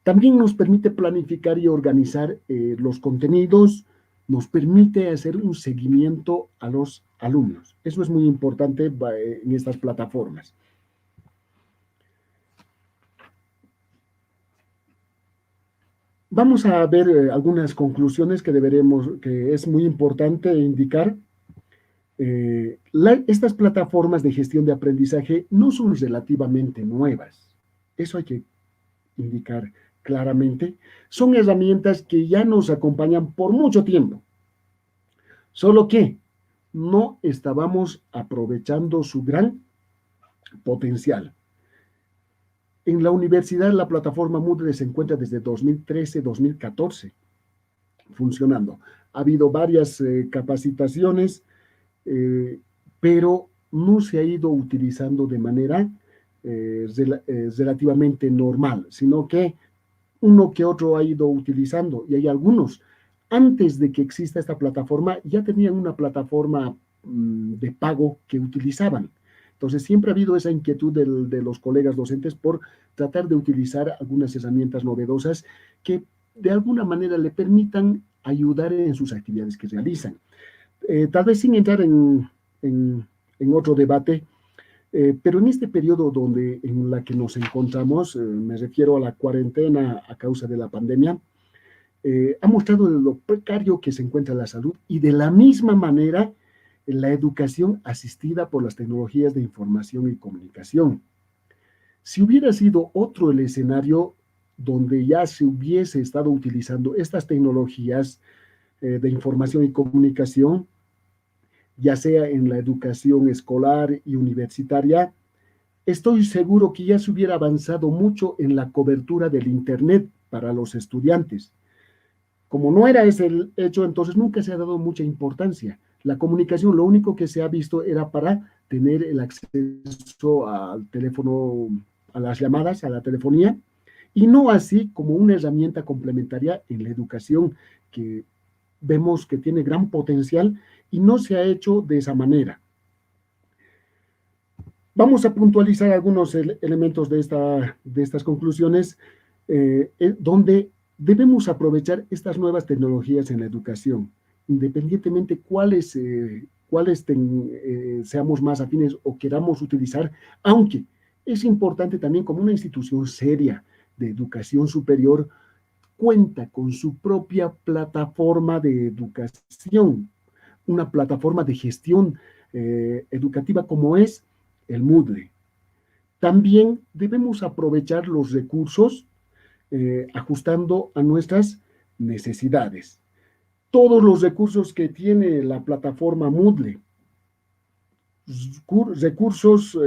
Speaker 6: También nos permite planificar y organizar los contenidos, nos permite hacer un seguimiento a los alumnos. Eso es muy importante en estas plataformas. Vamos a ver algunas conclusiones que es muy importante indicar. Estas plataformas de gestión de aprendizaje no son relativamente nuevas. Eso hay que indicar claramente. Son herramientas que ya nos acompañan por mucho tiempo. Solo que no estábamos aprovechando su gran potencial. En la universidad, la plataforma Moodle se encuentra desde 2013-2014 funcionando. Ha habido varias capacitaciones, pero no se ha ido utilizando de manera relativamente normal, sino que uno que otro ha ido utilizando, y hay algunos, antes de que exista esta plataforma, ya tenían una plataforma de pago que utilizaban. Entonces, siempre ha habido esa inquietud de los colegas docentes por tratar de utilizar algunas herramientas novedosas que de alguna manera le permitan ayudar en sus actividades que realizan. Tal vez sin entrar en otro debate, Pero en este periodo en la que nos encontramos, me refiero a la cuarentena a causa de la pandemia, ha mostrado lo precario que se encuentra la salud y de la misma manera la educación asistida por las tecnologías de información y comunicación. Si hubiera sido otro el escenario donde ya se hubiese estado utilizando estas tecnologías de información y comunicación, ya sea en la educación escolar y universitaria, estoy seguro que ya se hubiera avanzado mucho en la cobertura del Internet para los estudiantes. Como no era ese el hecho, entonces nunca se ha dado mucha importancia. La comunicación, lo único que se ha visto era para tener el acceso al teléfono, a las llamadas, a la telefonía, y no así como una herramienta complementaria en la educación que vemos que tiene gran potencial y no se ha hecho de esa manera. Vamos a puntualizar algunos elementos de estas conclusiones donde debemos aprovechar estas nuevas tecnologías en la educación, independientemente cuáles seamos más afines o queramos utilizar, aunque es importante también como una institución seria de educación superior, cuenta con su propia plataforma de educación, una plataforma de gestión educativa como es el Moodle. También debemos aprovechar los recursos ajustando a nuestras necesidades. Todos los recursos que tiene la plataforma Moodle, recursos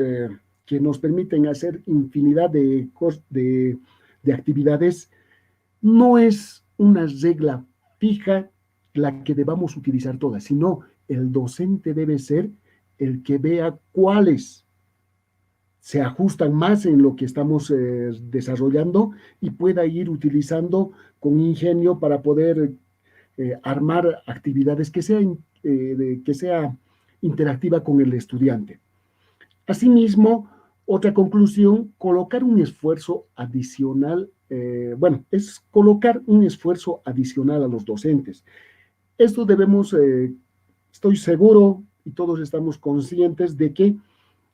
Speaker 6: que nos permiten hacer infinidad de actividades, no es una regla fija la que debamos utilizar todas, sino el docente debe ser el que vea cuáles se ajustan más en lo que estamos desarrollando y pueda ir utilizando con ingenio para poder armar actividades que sea interactiva con el estudiante. Asimismo, otra conclusión, colocar un esfuerzo adicional, es colocar un esfuerzo adicional a los docentes. Esto debemos, estoy seguro y todos estamos conscientes de que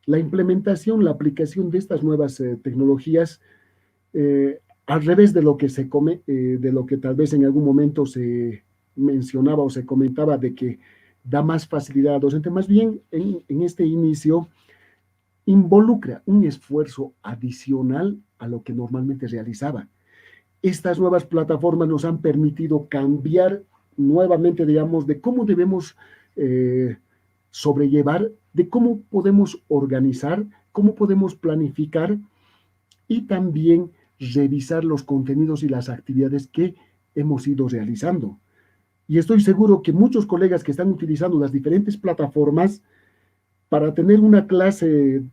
Speaker 6: la implementación, la aplicación de estas nuevas tecnologías, al revés de lo que de lo que tal vez en algún momento se mencionaba o se comentaba de que da más facilidad al docente, más bien en este inicio involucra un esfuerzo adicional a lo que normalmente realizaba. Estas nuevas plataformas nos han permitido cambiar nuevamente, digamos, de cómo debemos sobrellevar, de cómo podemos organizar, cómo podemos planificar y también revisar los contenidos y las actividades que hemos ido realizando. Y estoy seguro que muchos colegas que están utilizando las diferentes plataformas para tener una clase,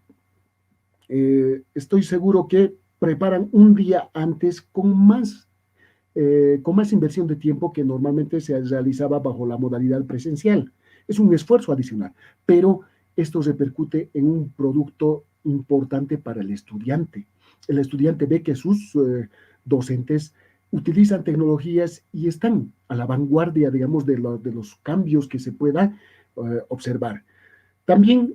Speaker 6: estoy seguro que preparan un día antes con más inversión de tiempo que normalmente se realizaba bajo la modalidad presencial. Es un esfuerzo adicional, pero esto repercute en un producto importante para el estudiante. El estudiante ve que sus docentes utilizan tecnologías y están a la vanguardia, digamos, de los cambios que se pueda observar. También,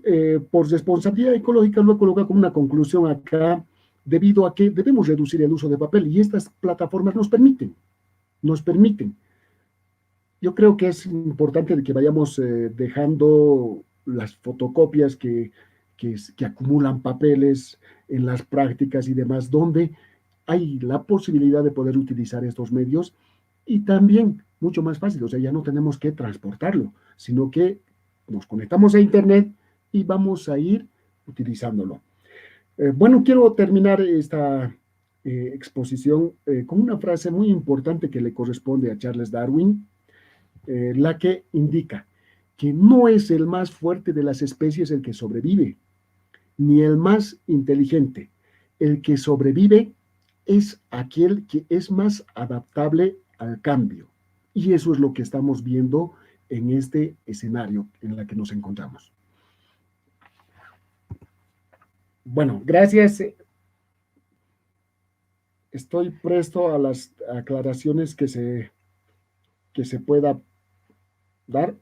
Speaker 6: por responsabilidad ecológica, lo he colocado como una conclusión acá, debido a que debemos reducir el uso de papel y estas plataformas nos permiten. Yo creo que es importante que vayamos dejando las fotocopias que acumulan papeles en las prácticas y demás, donde hay la posibilidad de poder utilizar estos medios y también mucho más fácil, o sea, ya no tenemos que transportarlo, sino que nos conectamos a Internet y vamos a ir utilizándolo. Bueno, quiero terminar esta exposición con una frase muy importante que le corresponde a Charles Darwin, la que indica que no es el más fuerte de las especies el que sobrevive, ni el más inteligente. El que sobrevive es aquel que es más adaptable al cambio. Y eso es lo que estamos viendo en este escenario en el que nos encontramos. Bueno, gracias. Estoy presto a las aclaraciones que se pueda dar.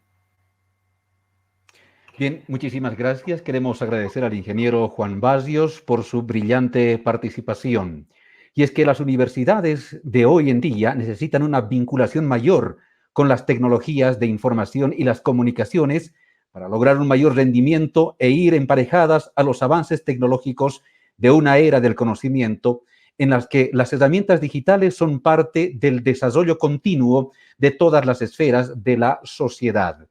Speaker 1: Bien, muchísimas gracias. Queremos agradecer al ingeniero Juan Basios por su brillante participación. Y es que las universidades de hoy en día necesitan una vinculación mayor con las tecnologías de información y las comunicaciones para lograr un mayor rendimiento e ir emparejadas a los avances tecnológicos de una era del conocimiento en las que las herramientas digitales son parte del desarrollo continuo de todas las esferas de la sociedad.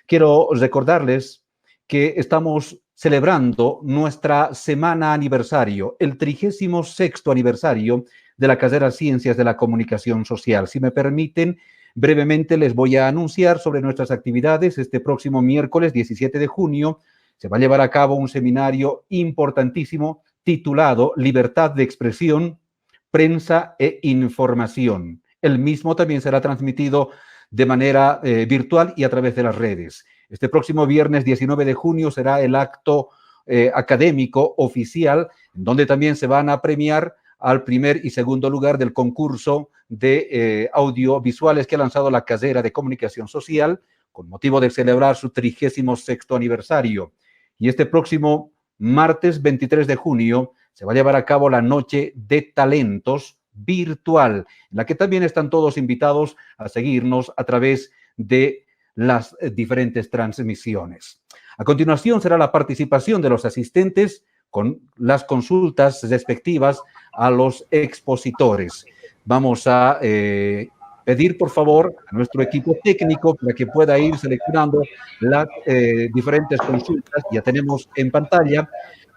Speaker 1: Quiero recordarles que estamos celebrando nuestra semana aniversario, el 36º aniversario de la carrera Ciencias de la Comunicación Social. Si me permiten, brevemente les voy a anunciar sobre nuestras actividades. Este próximo miércoles 17 de junio se va a llevar a cabo un seminario importantísimo titulado Libertad de Expresión, Prensa e Información. El mismo también será transmitido de manera virtual y a través de las redes. Este próximo viernes 19 de junio será el acto académico oficial, en donde también se van a premiar al primer y segundo lugar del concurso de audiovisuales que ha lanzado la carrera de Comunicación Social con motivo de celebrar su 36º aniversario. Y este próximo martes 23 de junio se va a llevar a cabo la Noche de Talentos virtual, en la que también están todos invitados a seguirnos a través de las diferentes transmisiones. A continuación será la participación de los asistentes con las consultas respectivas a los expositores. Vamos a pedir, por favor, a nuestro equipo técnico para que pueda ir seleccionando las diferentes consultas. Ya tenemos en pantalla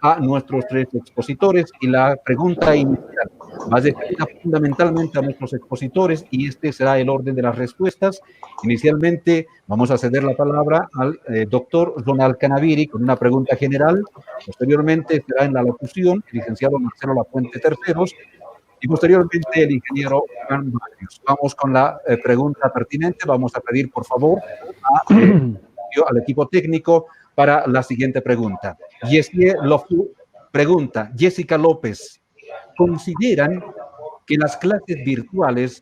Speaker 1: a nuestros 3 expositores y la pregunta inicial va dirigida fundamentalmente a nuestros expositores y este será el orden de las respuestas. Inicialmente vamos a ceder la palabra al doctor Ronald Canaviri con una pregunta general. Posteriormente será en la locución el licenciado Marcelo Lafuente Terceros y posteriormente el ingeniero Juan Basios. Vamos con la pregunta pertinente. Vamos a pedir, por favor, al equipo técnico para la siguiente pregunta. Jessie Lofu pregunta, Jessica López, ¿consideran que las clases virtuales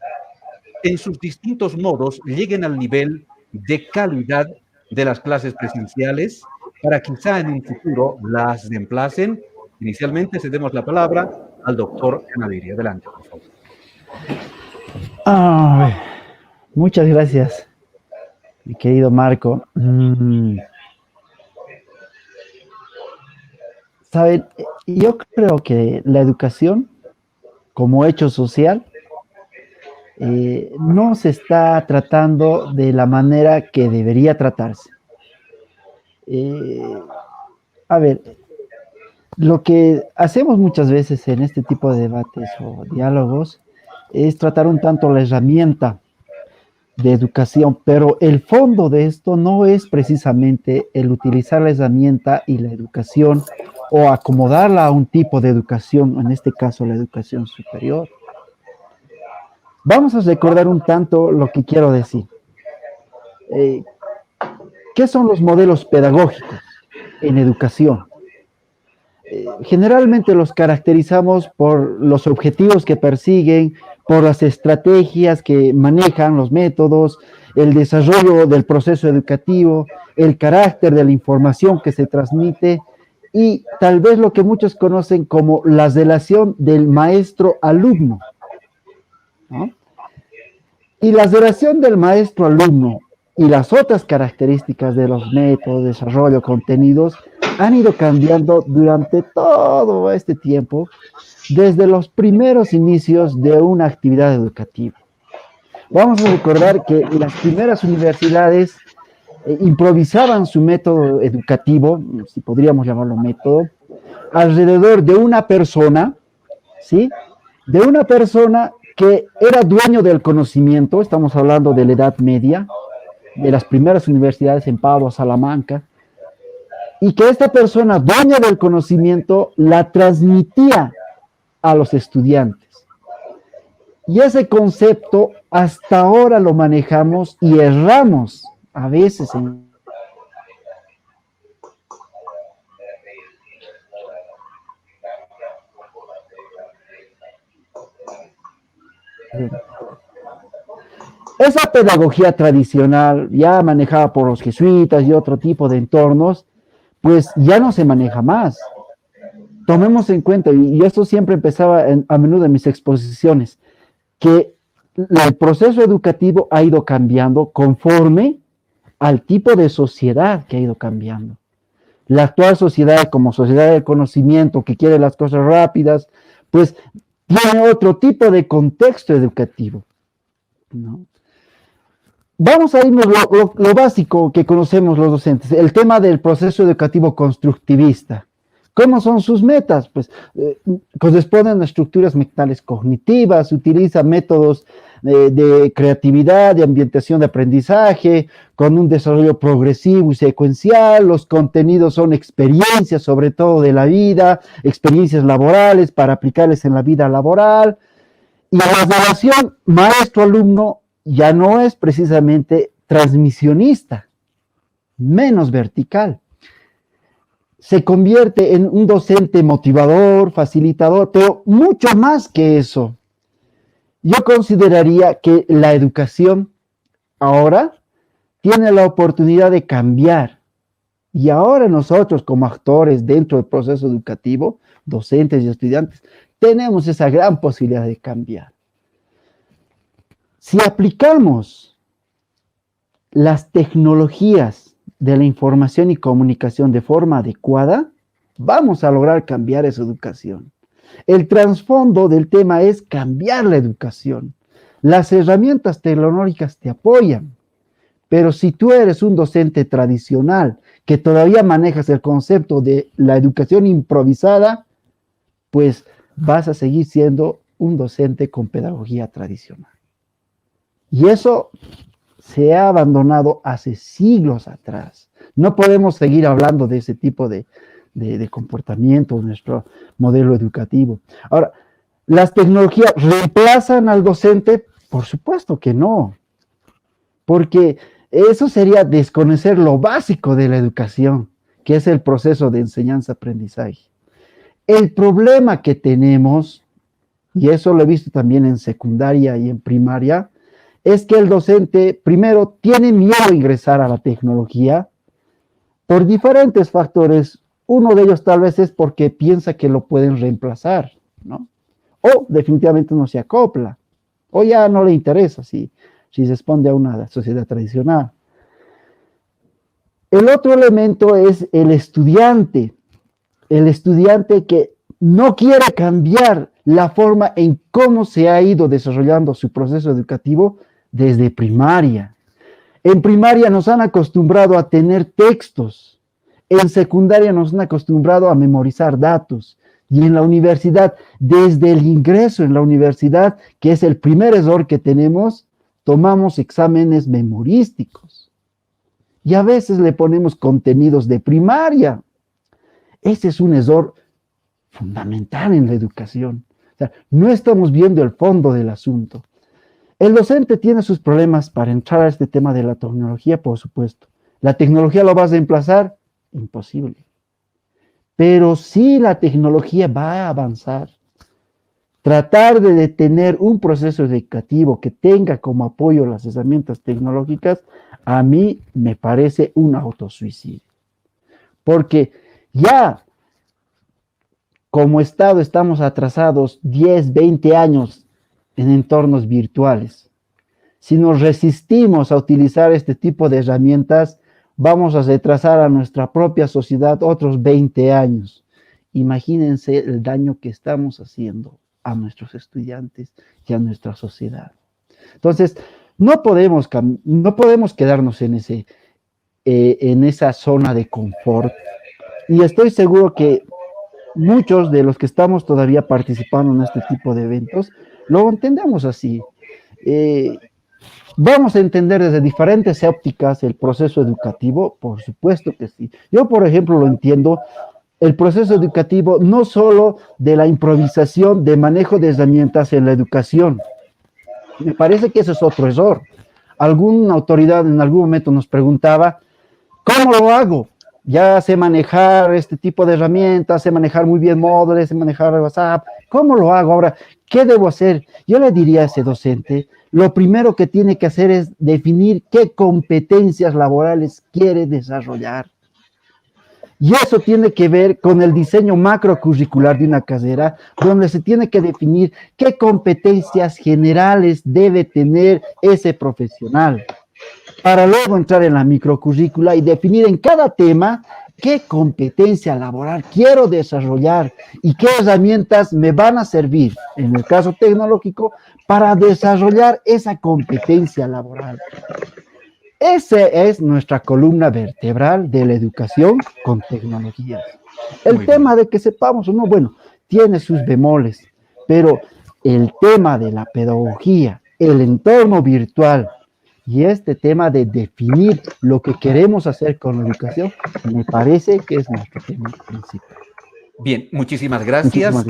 Speaker 1: en sus distintos modos lleguen al nivel de calidad de las clases presenciales para quizá en un futuro las reemplacen? Inicialmente cedemos la palabra al doctor Canaviri. Adelante, por favor.
Speaker 4: Muchas gracias, mi querido Marco. Saben, yo creo que la educación como hecho social no se está tratando de la manera que debería tratarse. A ver, lo que hacemos muchas veces en este tipo de debates o diálogos es tratar un tanto la herramienta de educación, pero el fondo de esto no es precisamente el utilizar la herramienta y la educación o acomodarla a un tipo de educación, en este caso la educación superior. Vamos a recordar un tanto lo que quiero decir. ¿Qué son los modelos pedagógicos en educación? Generalmente los caracterizamos por los objetivos que persiguen, por las estrategias que manejan, los métodos, el desarrollo del proceso educativo, el carácter de la información que se transmite y tal vez lo que muchos conocen como la relación del maestro-alumno, ¿no? Y la relación del maestro-alumno y las otras características de los métodos, desarrollo, contenidos, han ido cambiando durante todo este tiempo, desde los primeros inicios de una actividad educativa. Vamos a recordar que las primeras universidades improvisaban su método educativo, si podríamos llamarlo método, alrededor de una persona, ¿sí? De una persona que era dueño del conocimiento, estamos hablando de la Edad Media, de las primeras universidades en Padua, Salamanca, y que esta persona, dueña del conocimiento, la transmitía a los estudiantes. Y ese concepto hasta ahora lo manejamos y erramos a veces en esa pedagogía tradicional, ya manejada por los jesuitas y otro tipo de entornos, pues ya no se maneja más. Tomemos en cuenta, y esto siempre empezaba a menudo en mis exposiciones, que el proceso educativo ha ido cambiando conforme al tipo de sociedad que ha ido cambiando. La actual sociedad, como sociedad del conocimiento, que quiere las cosas rápidas, pues tiene otro tipo de contexto educativo, ¿no? Vamos a irnos lo básico que conocemos los docentes, el tema del proceso educativo constructivista. ¿Cómo son sus metas? Pues corresponden a estructuras mentales cognitivas, utiliza métodos de creatividad, de ambientación de aprendizaje, con un desarrollo progresivo y secuencial. Los contenidos son experiencias, sobre todo de la vida, experiencias laborales para aplicarles en la vida laboral. Y la relación maestro-alumno ya no es precisamente transmisionista, menos vertical. Se convierte en un docente motivador, facilitador, pero mucho más que eso. Yo consideraría que la educación ahora tiene la oportunidad de cambiar. Y ahora nosotros como actores dentro del proceso educativo, docentes y estudiantes, tenemos esa gran posibilidad de cambiar. Si aplicamos las tecnologías de la información y comunicación de forma adecuada, vamos a lograr cambiar esa educación. El trasfondo del tema es cambiar la educación. Las herramientas tecnológicas te apoyan, pero si tú eres un docente tradicional que todavía manejas el concepto de la educación improvisada, pues vas a seguir siendo un docente con pedagogía tradicional. Y eso se ha abandonado hace siglos atrás. No podemos seguir hablando de ese tipo de comportamiento en nuestro modelo educativo. Ahora, ¿las tecnologías reemplazan al docente? Por supuesto que no, porque eso sería desconocer lo básico de la educación, que es el proceso de enseñanza-aprendizaje. El problema que tenemos, y eso lo he visto también en secundaria y en primaria, es que el docente, primero, tiene miedo a ingresar a la tecnología por diferentes factores. Uno de ellos tal vez es porque piensa que lo pueden reemplazar, ¿no? O definitivamente no se acopla, o ya no le interesa si responde a una sociedad tradicional. El otro elemento es el estudiante que no quiere cambiar la forma en cómo se ha ido desarrollando su proceso educativo desde primaria. En primaria nos han acostumbrado a tener textos, en secundaria nos han acostumbrado a memorizar datos, y en la universidad, desde el ingreso en la universidad, que es el primer error que tenemos, tomamos exámenes memorísticos. Y a veces le ponemos contenidos de primaria. Ese es un error fundamental en la educación. O sea, no estamos viendo el fondo del asunto. El docente tiene sus problemas para entrar a este tema de la tecnología, por supuesto. ¿La tecnología lo va a reemplazar? Imposible. Pero sí la tecnología va a avanzar. Tratar de detener un proceso educativo que tenga como apoyo las herramientas tecnológicas, a mí me parece un autosuicidio. Porque ya como Estado estamos atrasados 10, 20 años en entornos virtuales. Si nos resistimos a utilizar este tipo de herramientas, vamos a retrasar a nuestra propia sociedad otros 20 años. Imagínense el daño que estamos haciendo a nuestros estudiantes y a nuestra sociedad. Entonces, no podemos quedarnos en esa zona de confort. Y estoy seguro que muchos de los que estamos todavía participando en este tipo de eventos, lo entendemos así. Vamos a entender desde diferentes ópticas el proceso educativo, por supuesto que sí. Yo, por ejemplo, lo entiendo, el proceso educativo no solo de la improvisación de manejo de herramientas en la educación. Me parece que eso es otro error. Alguna autoridad en algún momento nos preguntaba, ¿cómo lo hago? Ya sé manejar este tipo de herramientas, sé manejar muy bien Moodle, sé manejar WhatsApp. ¿Cómo lo hago ahora? ¿Qué debo hacer? Yo le diría a ese docente, lo primero que tiene que hacer es definir qué competencias laborales quiere desarrollar. Y eso tiene que ver con el diseño macrocurricular de una carrera, donde se tiene que definir qué competencias generales debe tener ese profesional, para luego entrar en la microcurrícula y definir en cada tema qué competencia laboral quiero desarrollar y qué herramientas me van a servir, en el caso tecnológico, para desarrollar esa competencia laboral. Esa es nuestra columna vertebral de la educación con tecnologías. El tema de que sepamos o no, bueno, tiene sus bemoles, pero el tema de la pedagogía, el entorno virtual y este tema de definir lo que queremos hacer con la educación, me parece que es nuestro tema principal.
Speaker 1: Bien, muchísimas gracias.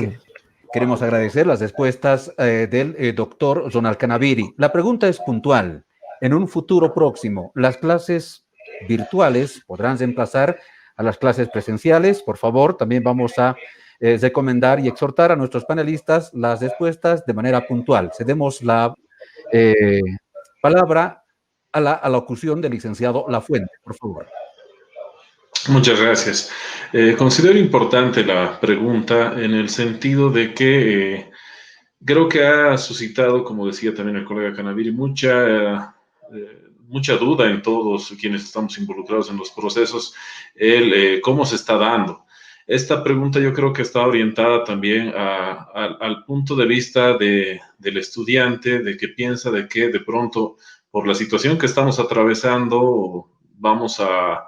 Speaker 1: Queremos agradecer las respuestas del doctor Ronald Canaviri. La pregunta es puntual. En un futuro próximo, ¿las clases virtuales podrán reemplazar a las clases presenciales? Por favor, también vamos a recomendar y exhortar a nuestros panelistas las respuestas de manera puntual. Cedemos la palabra a la alocución del licenciado Lafuente, por favor.
Speaker 5: Muchas gracias. Considero importante la pregunta en el sentido de que creo que ha suscitado, como decía también el colega Canaviri, mucha duda en todos quienes estamos involucrados en los procesos, cómo se está dando. Esta pregunta yo creo que está orientada también al punto de vista del estudiante, de que piensa de que de pronto, por la situación que estamos atravesando, vamos a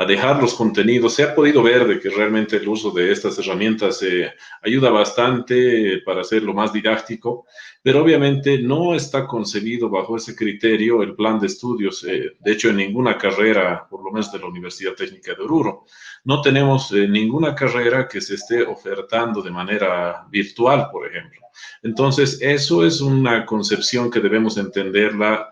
Speaker 5: dejar los contenidos. Se ha podido ver de que realmente el uso de estas herramientas ayuda bastante para hacerlo más didáctico, pero obviamente no está concebido bajo ese criterio el plan de estudios. De hecho, en ninguna carrera, por lo menos de la Universidad Técnica de Oruro, no tenemos ninguna carrera que se esté ofertando de manera virtual, por ejemplo. Entonces, eso es una concepción que debemos entenderla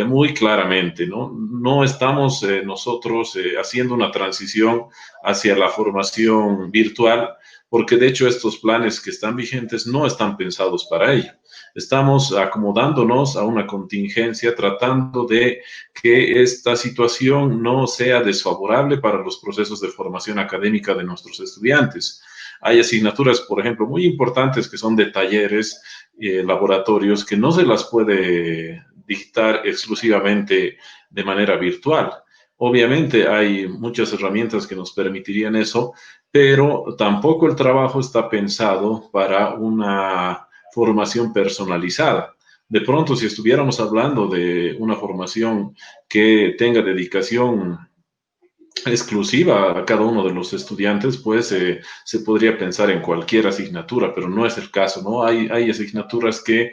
Speaker 5: muy claramente, ¿no? No estamos nosotros haciendo una transición hacia la formación virtual, porque de hecho estos planes que están vigentes no están pensados para ello. Estamos acomodándonos a una contingencia, tratando de que esta situación no sea desfavorable para los procesos de formación académica de nuestros estudiantes. Hay asignaturas, por ejemplo, muy importantes que son de talleres, laboratorios, que no se las puede dictar exclusivamente de manera virtual. Obviamente hay muchas herramientas que nos permitirían eso, pero tampoco el trabajo está pensado para una formación personalizada. De pronto, si estuviéramos hablando de una formación que tenga dedicación exclusiva a cada uno de los estudiantes, pues se podría pensar en cualquier asignatura, pero no es el caso, ¿no? Hay asignaturas que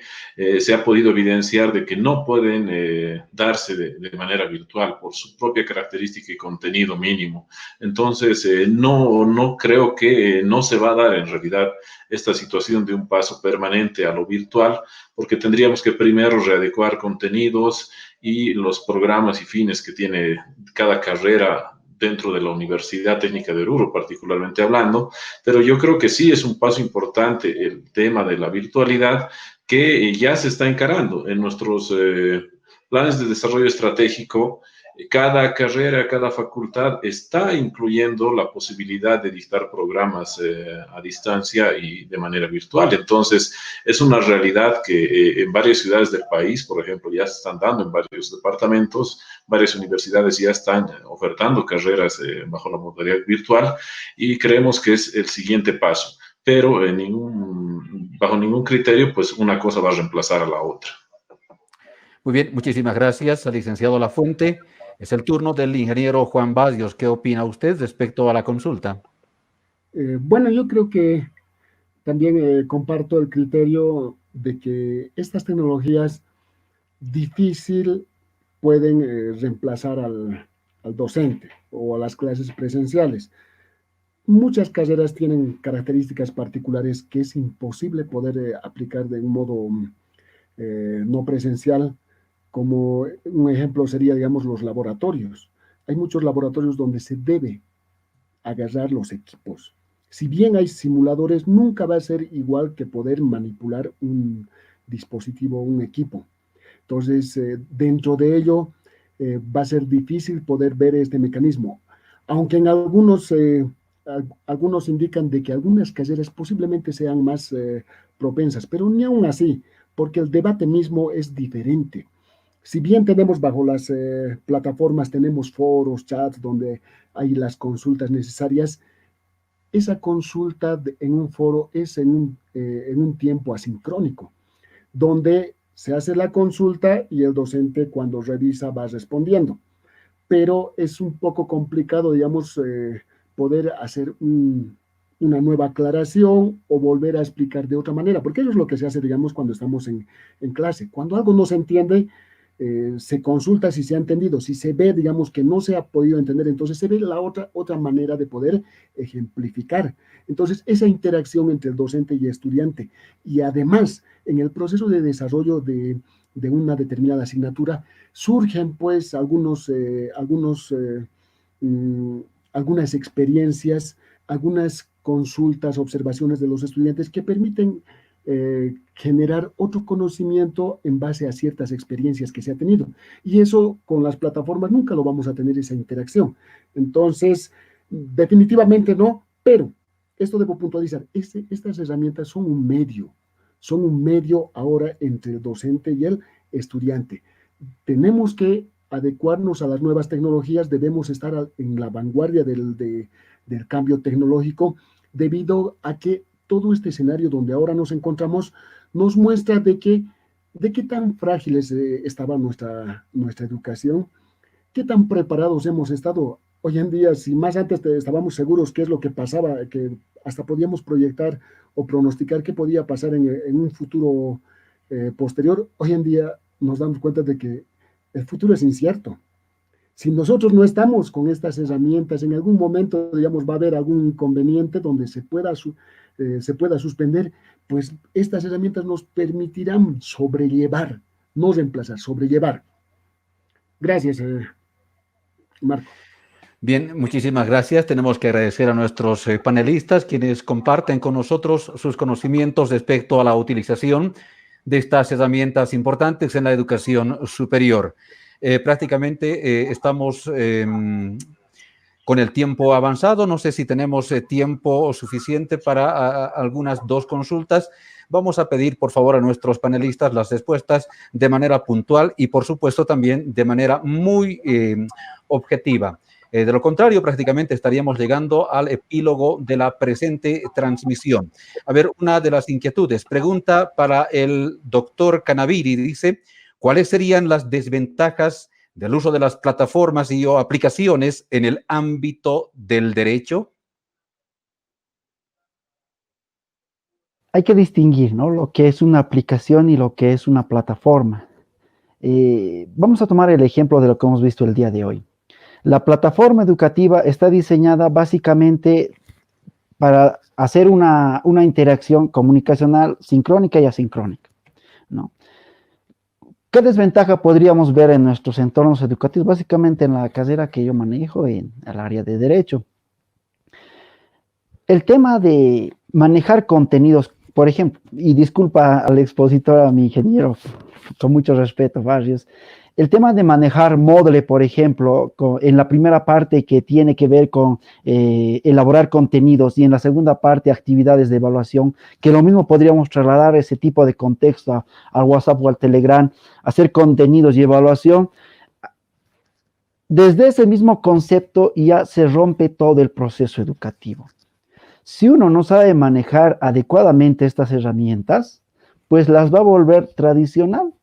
Speaker 5: se ha podido evidenciar de que no pueden darse de manera virtual por su propia característica y contenido mínimo. Entonces, no creo que no se va a dar en realidad esta situación de un paso permanente a lo virtual, porque tendríamos que primero readecuar contenidos y los programas y fines que tiene cada carrera dentro de la Universidad Técnica de Oruro, particularmente hablando, pero yo creo que sí es un paso importante el tema de la virtualidad que ya se está encarando en nuestros planes de desarrollo estratégico. Cada carrera, cada facultad está incluyendo la posibilidad de dictar programas a distancia y de manera virtual. Entonces, es una realidad que en varias ciudades del país, por ejemplo, ya se están dando en varios departamentos, varias universidades ya están ofertando carreras bajo la modalidad virtual y creemos que es el siguiente paso. Pero bajo ningún criterio, pues una cosa va a reemplazar a la otra.
Speaker 1: Muy bien, muchísimas gracias al licenciado Lafuente. Es el turno del ingeniero Juan Basios. ¿Qué opina usted respecto a la consulta?
Speaker 6: Bueno, yo creo que también comparto el criterio de que estas tecnologías difícil pueden reemplazar al docente o a las clases presenciales. Muchas carreras tienen características particulares que es imposible poder aplicar de un modo no presencial. Como un ejemplo sería, digamos, los laboratorios. Hay muchos laboratorios donde se debe agarrar los equipos. Si bien hay simuladores, nunca va a ser igual que poder manipular un dispositivo, un equipo. Entonces, dentro de ello, va a ser difícil poder ver este mecanismo. aunque en algunos indican de que algunas carreras posiblemente sean más propensas, pero ni aún así, porque el debate mismo es diferente. Si bien tenemos bajo las plataformas, tenemos foros, chats, donde hay las consultas necesarias, esa consulta en un foro es en un tiempo asincrónico, donde se hace la consulta y el docente cuando revisa va respondiendo. Pero es un poco complicado, digamos, poder hacer una nueva aclaración o volver a explicar de otra manera, porque eso es lo que se hace, digamos, cuando estamos en clase. Cuando algo no se entiende, se consulta si se ha entendido, si se ve, digamos, que no se ha podido entender, entonces se ve la otra manera de poder ejemplificar. Entonces, esa interacción entre el docente y estudiante, y además, en el proceso de desarrollo de una determinada asignatura, surgen pues algunas experiencias, algunas consultas, observaciones de los estudiantes que permiten generar otro conocimiento en base a ciertas experiencias que se ha tenido. Y eso con las plataformas nunca lo vamos a tener, esa interacción. Entonces, definitivamente no, pero esto debo puntualizar, estas herramientas son un medio ahora entre el docente y el estudiante. Tenemos que adecuarnos a las nuevas tecnologías, debemos estar en la vanguardia del cambio tecnológico, debido a que todo este escenario donde ahora nos encontramos nos muestra de qué tan frágiles estaba nuestra educación, qué tan preparados hemos estado. Hoy en día, si más antes estábamos seguros qué es lo que pasaba, que hasta podíamos proyectar o pronosticar qué podía pasar en un futuro posterior, hoy en día nos damos cuenta de que el futuro es incierto. Si nosotros no estamos con estas herramientas, en algún momento, digamos, va a haber algún inconveniente donde se pueda suspender, pues estas herramientas nos permitirán sobrellevar, no reemplazar, sobrellevar. Gracias, Marco.
Speaker 1: Bien, muchísimas gracias. Tenemos que agradecer a nuestros panelistas, quienes comparten con nosotros sus conocimientos respecto a la utilización de estas herramientas importantes en la educación superior. Prácticamente estamos con el tiempo avanzado. No sé si tenemos tiempo suficiente para algunas dos consultas. Vamos a pedir, por favor, a nuestros panelistas las respuestas de manera puntual y, por supuesto, también de manera muy objetiva. De lo contrario, prácticamente estaríamos llegando al epílogo de la presente transmisión. A ver, una de las inquietudes. Pregunta para el doctor Canaviri. Dice, ¿cuáles serían las desventajas del uso de las plataformas y o aplicaciones en el ámbito del derecho?
Speaker 4: Hay que distinguir, ¿no?, lo que es una aplicación y lo que es una plataforma. Vamos a tomar el ejemplo de lo que hemos visto el día de hoy. La plataforma educativa está diseñada básicamente para hacer una interacción comunicacional sincrónica y asincrónica, ¿no? ¿Qué desventaja podríamos ver en nuestros entornos educativos? Básicamente en la carrera que yo manejo, en el área de Derecho. El tema de manejar contenidos, por ejemplo, y disculpa al expositor, a mi ingeniero, con mucho respeto, Barrios, el tema de manejar Moodle, por ejemplo, en la primera parte que tiene que ver con elaborar contenidos y en la segunda parte actividades de evaluación, que lo mismo podríamos trasladar ese tipo de contexto al WhatsApp o al Telegram, hacer contenidos y evaluación. Desde ese mismo concepto ya se rompe todo el proceso educativo. Si uno no sabe manejar adecuadamente estas herramientas, pues las va a volver tradicional.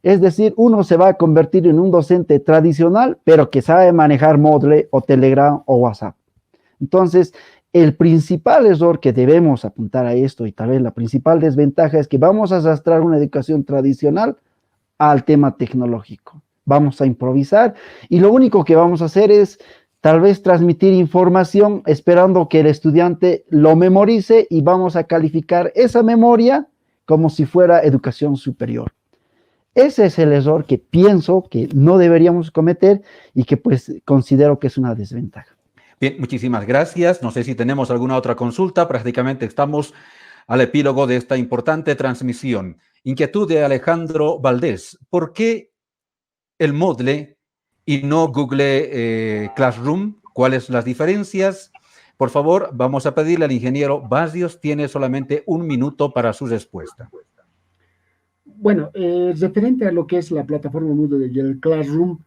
Speaker 4: Es decir, uno se va a convertir en un docente tradicional, pero que sabe manejar Moodle o Telegram o WhatsApp. Entonces, el principal error que debemos apuntar a esto, y tal vez la principal desventaja, es que vamos a arrastrar una educación tradicional al tema tecnológico. Vamos a improvisar y lo único que vamos a hacer es tal vez transmitir información esperando que el estudiante lo memorice y vamos a calificar esa memoria como si fuera educación superior. Ese es el error que pienso que no deberíamos cometer y que pues considero que es una desventaja.
Speaker 1: Bien, muchísimas gracias. No sé si tenemos alguna otra consulta. Prácticamente estamos al epílogo de esta importante transmisión. Inquietud de Alejandro Valdés. ¿Por qué el Moodle y no Google Classroom? ¿Cuáles las diferencias? Por favor, vamos a pedirle al ingeniero Basios, tiene solamente 1 minuto para su respuesta.
Speaker 6: Bueno, referente a lo que es la plataforma Moodle y el Classroom,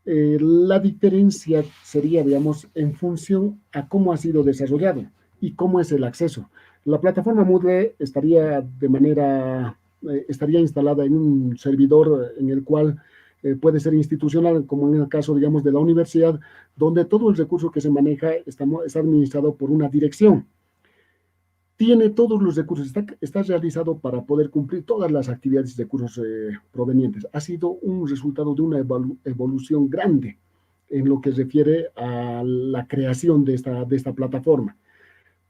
Speaker 6: la diferencia sería, digamos, en función a cómo ha sido desarrollado y cómo es el acceso. La plataforma Moodle estaría instalada en un servidor en el cual puede ser institucional, como en el caso, digamos, de la universidad, donde todo el recurso que se maneja está administrado por una dirección. Tiene todos los recursos, está realizado para poder cumplir todas las actividades de cursos provenientes. Ha sido un resultado de una evolución grande en lo que refiere a la creación de esta plataforma.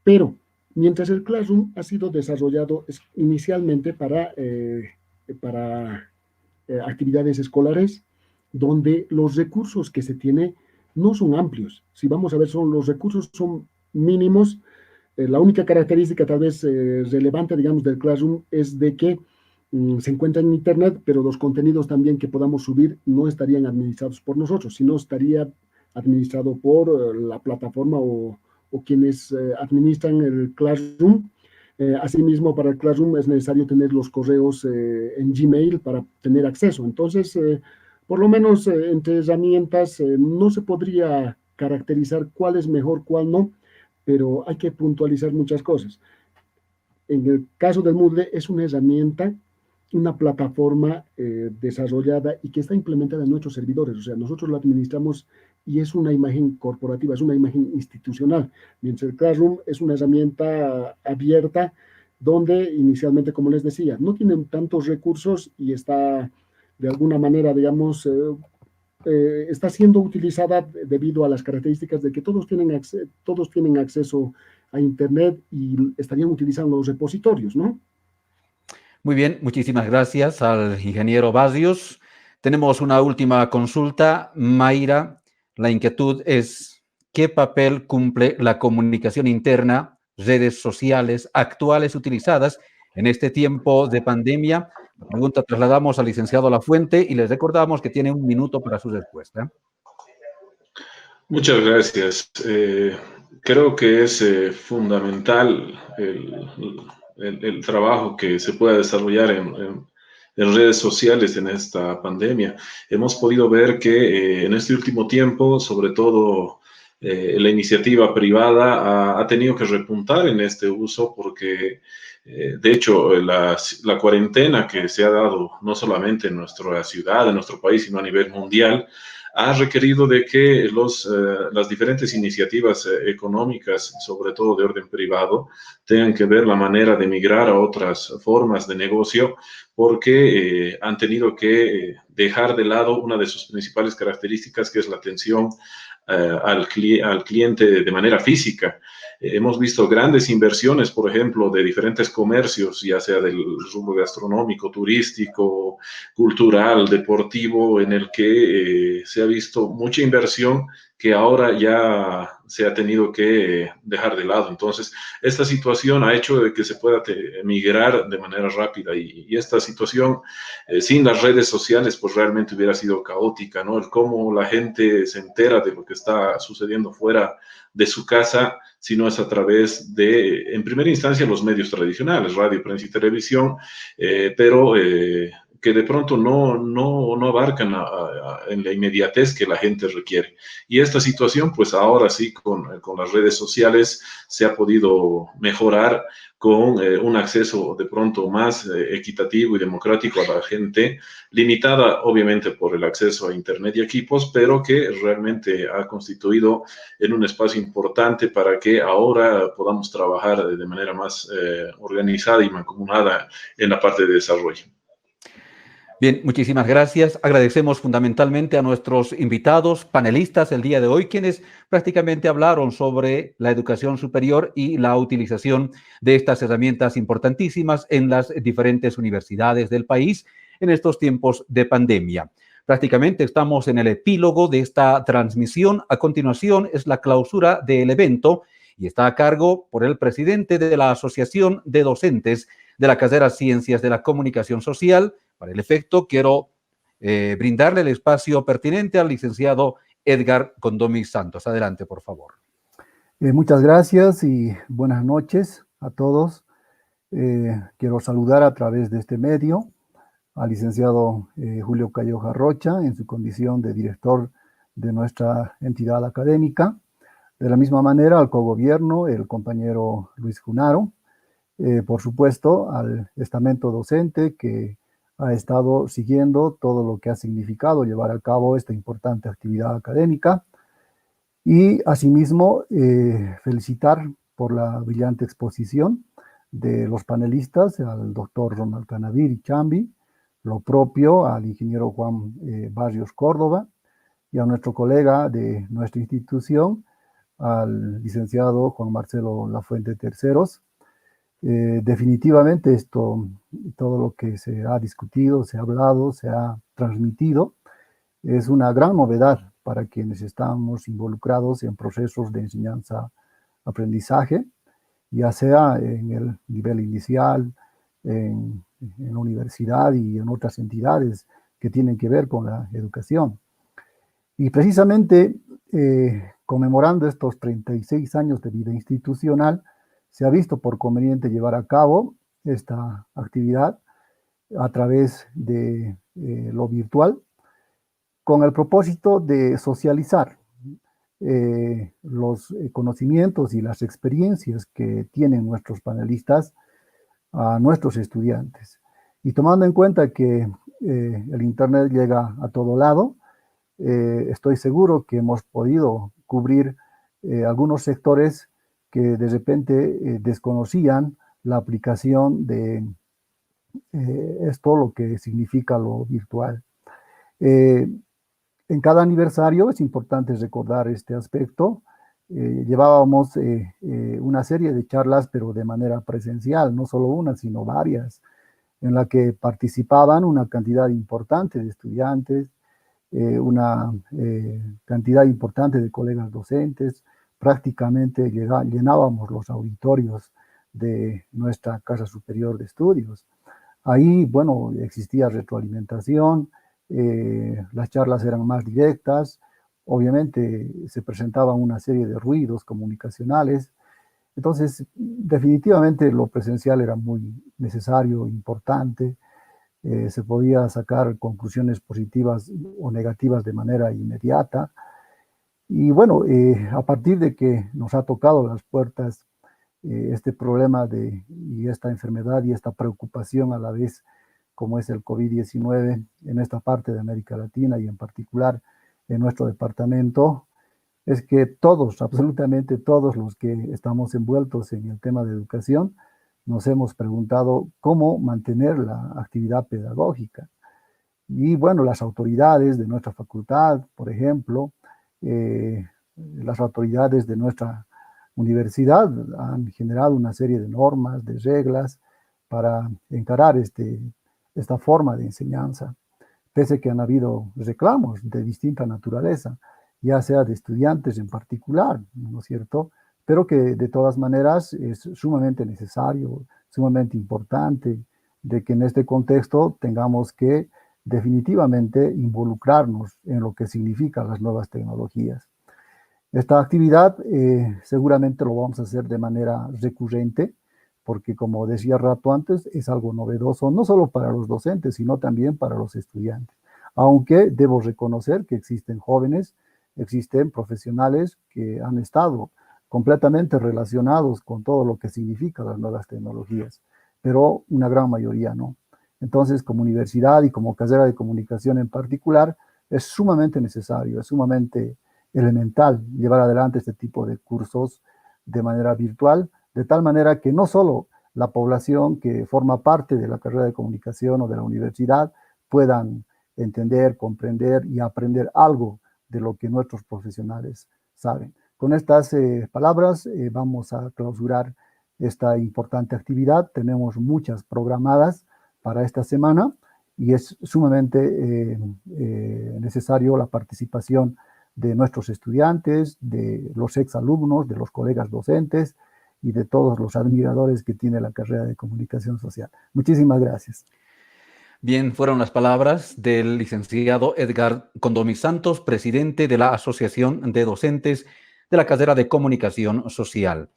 Speaker 6: Pero, mientras el Classroom ha sido desarrollado inicialmente para actividades escolares, donde los recursos que se tiene no son amplios. Si vamos a ver, los recursos son mínimos. La única característica tal vez relevante, digamos, del Classroom es de que se encuentra en Internet, pero los contenidos también que podamos subir no estarían administrados por nosotros, sino estaría administrado por la plataforma o quienes administran el Classroom. Asimismo, para el Classroom es necesario tener los correos en Gmail para tener acceso. Entonces, por lo menos entre herramientas no se podría caracterizar cuál es mejor, cuál no, pero hay que puntualizar muchas cosas. En el caso del Moodle es una herramienta, una plataforma desarrollada y que está implementada en nuestros servidores, o sea, nosotros lo administramos y es una imagen corporativa, es una imagen institucional, mientras el Classroom es una herramienta abierta donde inicialmente, como les decía, no tienen tantos recursos y está de alguna manera, digamos, está siendo utilizada debido a las características de que todos tienen acceso a Internet y estarían utilizando los repositorios, ¿no?
Speaker 1: Muy bien, muchísimas gracias al ingeniero Basios. Tenemos una última consulta. Mayra, la inquietud es, ¿qué papel cumple la comunicación interna, redes sociales actuales utilizadas en este tiempo de pandemia? La pregunta trasladamos al licenciado Lafuente y les recordamos que tiene 1 minuto para su respuesta.
Speaker 5: Muchas gracias. Creo que es fundamental el trabajo que se pueda desarrollar en redes sociales en esta pandemia. Hemos podido ver que en este último tiempo, sobre todo la iniciativa privada ha tenido que repuntar en este uso porque, de hecho, la cuarentena que se ha dado no solamente en nuestra ciudad, en nuestro país, sino a nivel mundial, ha requerido de que las diferentes iniciativas económicas, sobre todo de orden privado, tengan que ver la manera de migrar a otras formas de negocio, porque han tenido que dejar de lado una de sus principales características, que es la atención al cliente de manera física. Hemos visto grandes inversiones, por ejemplo, de diferentes comercios, ya sea del rubro gastronómico, turístico, cultural, deportivo, en el que se ha visto mucha inversión que ahora ya se ha tenido que dejar de lado. Entonces, esta situación ha hecho de que se pueda migrar de manera rápida y esta situación, sin las redes sociales, pues realmente hubiera sido caótica, ¿no? El cómo la gente se entera de lo que está sucediendo fuera de su casa, si no es a través de, en primera instancia, los medios tradicionales, radio, prensa y televisión, pero que de pronto no abarcan en la inmediatez que la gente requiere. Y esta situación, pues ahora sí, con las redes sociales se ha podido mejorar con un acceso de pronto más equitativo y democrático a la gente, limitada obviamente por el acceso a Internet y equipos, pero que realmente ha constituido en un espacio importante para que ahora podamos trabajar de manera más organizada y mancomunada en la parte de desarrollo.
Speaker 1: Bien, muchísimas gracias. Agradecemos fundamentalmente a nuestros invitados, panelistas el día de hoy, quienes prácticamente hablaron sobre la educación superior y la utilización de estas herramientas importantísimas en las diferentes universidades del país en estos tiempos de pandemia. Prácticamente estamos en el epílogo de esta transmisión. A continuación es la clausura del evento y está a cargo por el presidente de la Asociación de Docentes de la carrera Ciencias de la Comunicación Social. Para el efecto, quiero brindarle el espacio pertinente al licenciado Edgar Condomis Santos. Adelante, por favor.
Speaker 7: Muchas gracias y buenas noches a todos. Quiero saludar a través de este medio al licenciado Julio Cayoja Rocha en su condición de director de nuestra entidad académica. De la misma manera al cogobierno, el compañero Luis Junaro, por supuesto al estamento docente que ha estado siguiendo todo lo que ha significado llevar a cabo esta importante actividad académica. Y asimismo, felicitar por la brillante exposición de los panelistas, al doctor Ronald Canavir Chambi, lo propio al ingeniero Juan Barrios Córdoba y a nuestro colega de nuestra institución, al licenciado Juan Marcelo Lafuente Terceros. Definitivamente todo lo que se ha discutido, se ha hablado, se ha transmitido, es una gran novedad para quienes estamos involucrados en procesos de enseñanza-aprendizaje, ya sea en el nivel inicial, en la universidad y en otras entidades que tienen que ver con la educación. Y precisamente conmemorando estos 36 años de vida institucional, se ha visto por conveniente llevar a cabo esta actividad a través de lo virtual, con el propósito de socializar los conocimientos y las experiencias que tienen nuestros panelistas a nuestros estudiantes. Y tomando en cuenta que el Internet llega a todo lado, estoy seguro que hemos podido cubrir algunos sectores que de repente desconocían la aplicación de esto, lo que significa lo virtual. En cada aniversario es importante recordar este aspecto. Llevábamos una serie de charlas, pero de manera presencial, no solo una, sino varias, en la que participaban una cantidad importante de estudiantes, una cantidad importante de colegas docentes. Prácticamente llenábamos los auditorios de nuestra Casa Superior de Estudios. Ahí, bueno, existía retroalimentación, las charlas eran más directas, obviamente se presentaban una serie de ruidos comunicacionales. Entonces, definitivamente lo presencial era muy necesario, importante. Se podía sacar conclusiones positivas o negativas de manera inmediata. Y bueno, a partir de que nos ha tocado las puertas este problema y esta enfermedad y esta preocupación a la vez, como es el COVID-19 en esta parte de América Latina y en particular en nuestro departamento, es que todos, absolutamente todos los que estamos envueltos en el tema de educación, nos hemos preguntado cómo mantener la actividad pedagógica. Y bueno, las autoridades de nuestra facultad, por ejemplo, las autoridades de nuestra universidad han generado una serie de normas, de reglas para encarar esta forma de enseñanza, pese que han habido reclamos de distinta naturaleza, ya sea de estudiantes en particular, ¿no es cierto?, pero que de todas maneras es sumamente necesario, sumamente importante, de que en este contexto tengamos que definitivamente involucrarnos en lo que significan las nuevas tecnologías. Esta actividad seguramente lo vamos a hacer de manera recurrente, porque como decía rato antes, es algo novedoso, no solo para los docentes, sino también para los estudiantes. Aunque debo reconocer que existen jóvenes, existen profesionales que han estado completamente relacionados con todo lo que significa las nuevas tecnologías, pero una gran mayoría no. Entonces, como universidad y como carrera de comunicación en particular, es sumamente necesario, es sumamente elemental llevar adelante este tipo de cursos de manera virtual, de tal manera que no solo la población que forma parte de la carrera de comunicación o de la universidad puedan entender, comprender y aprender algo de lo que nuestros profesionales saben. Con estas palabras vamos a clausurar esta importante actividad. Tenemos muchas programadas para esta semana y es sumamente necesario la participación de nuestros estudiantes, de los exalumnos, de los colegas docentes y de todos los admiradores que tiene la carrera de comunicación social. Muchísimas gracias.
Speaker 1: Bien, fueron las palabras del licenciado Edgar Condomi Santos, presidente de la Asociación de Docentes de la Carrera de Comunicación Social.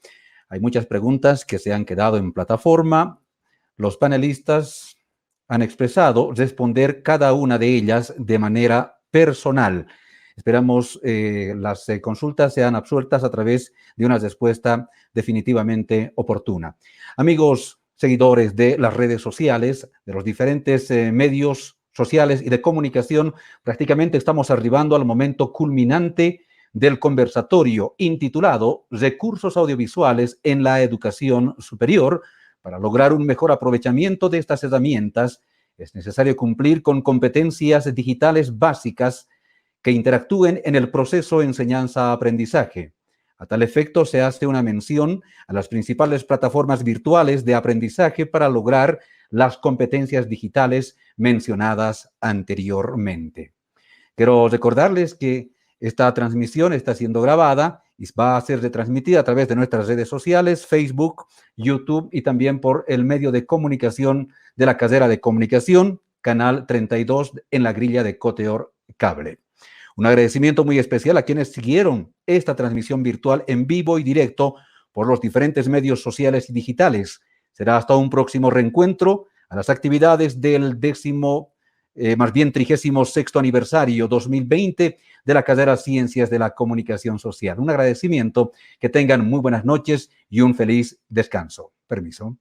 Speaker 1: Hay muchas preguntas que se han quedado en plataforma. Los panelistas han expresado responder cada una de ellas de manera personal. Esperamos las consultas sean absueltas a través de una respuesta definitivamente oportuna. Amigos seguidores de las redes sociales, de los diferentes medios sociales y de comunicación, prácticamente estamos arribando al momento culminante del conversatorio intitulado Recursos audiovisuales en la educación superior. Para lograr un mejor aprovechamiento de estas herramientas, es necesario cumplir con competencias digitales básicas que interactúen en el proceso enseñanza-aprendizaje. A tal efecto, se hace una mención a las principales plataformas virtuales de aprendizaje para lograr las competencias digitales mencionadas anteriormente. Quiero recordarles que esta transmisión está siendo grabada y va a ser retransmitida a través de nuestras redes sociales, Facebook, YouTube y también por el medio de comunicación de la Carrera de Comunicación, Canal 32 en la grilla de Coteor Cable. Un agradecimiento muy especial a quienes siguieron esta transmisión virtual en vivo y directo por los diferentes medios sociales y digitales. Será hasta un próximo reencuentro a las actividades del 36º aniversario 2020 de la carrera Ciencias de la Comunicación Social. Un agradecimiento, que tengan muy buenas noches y un feliz descanso. Permiso.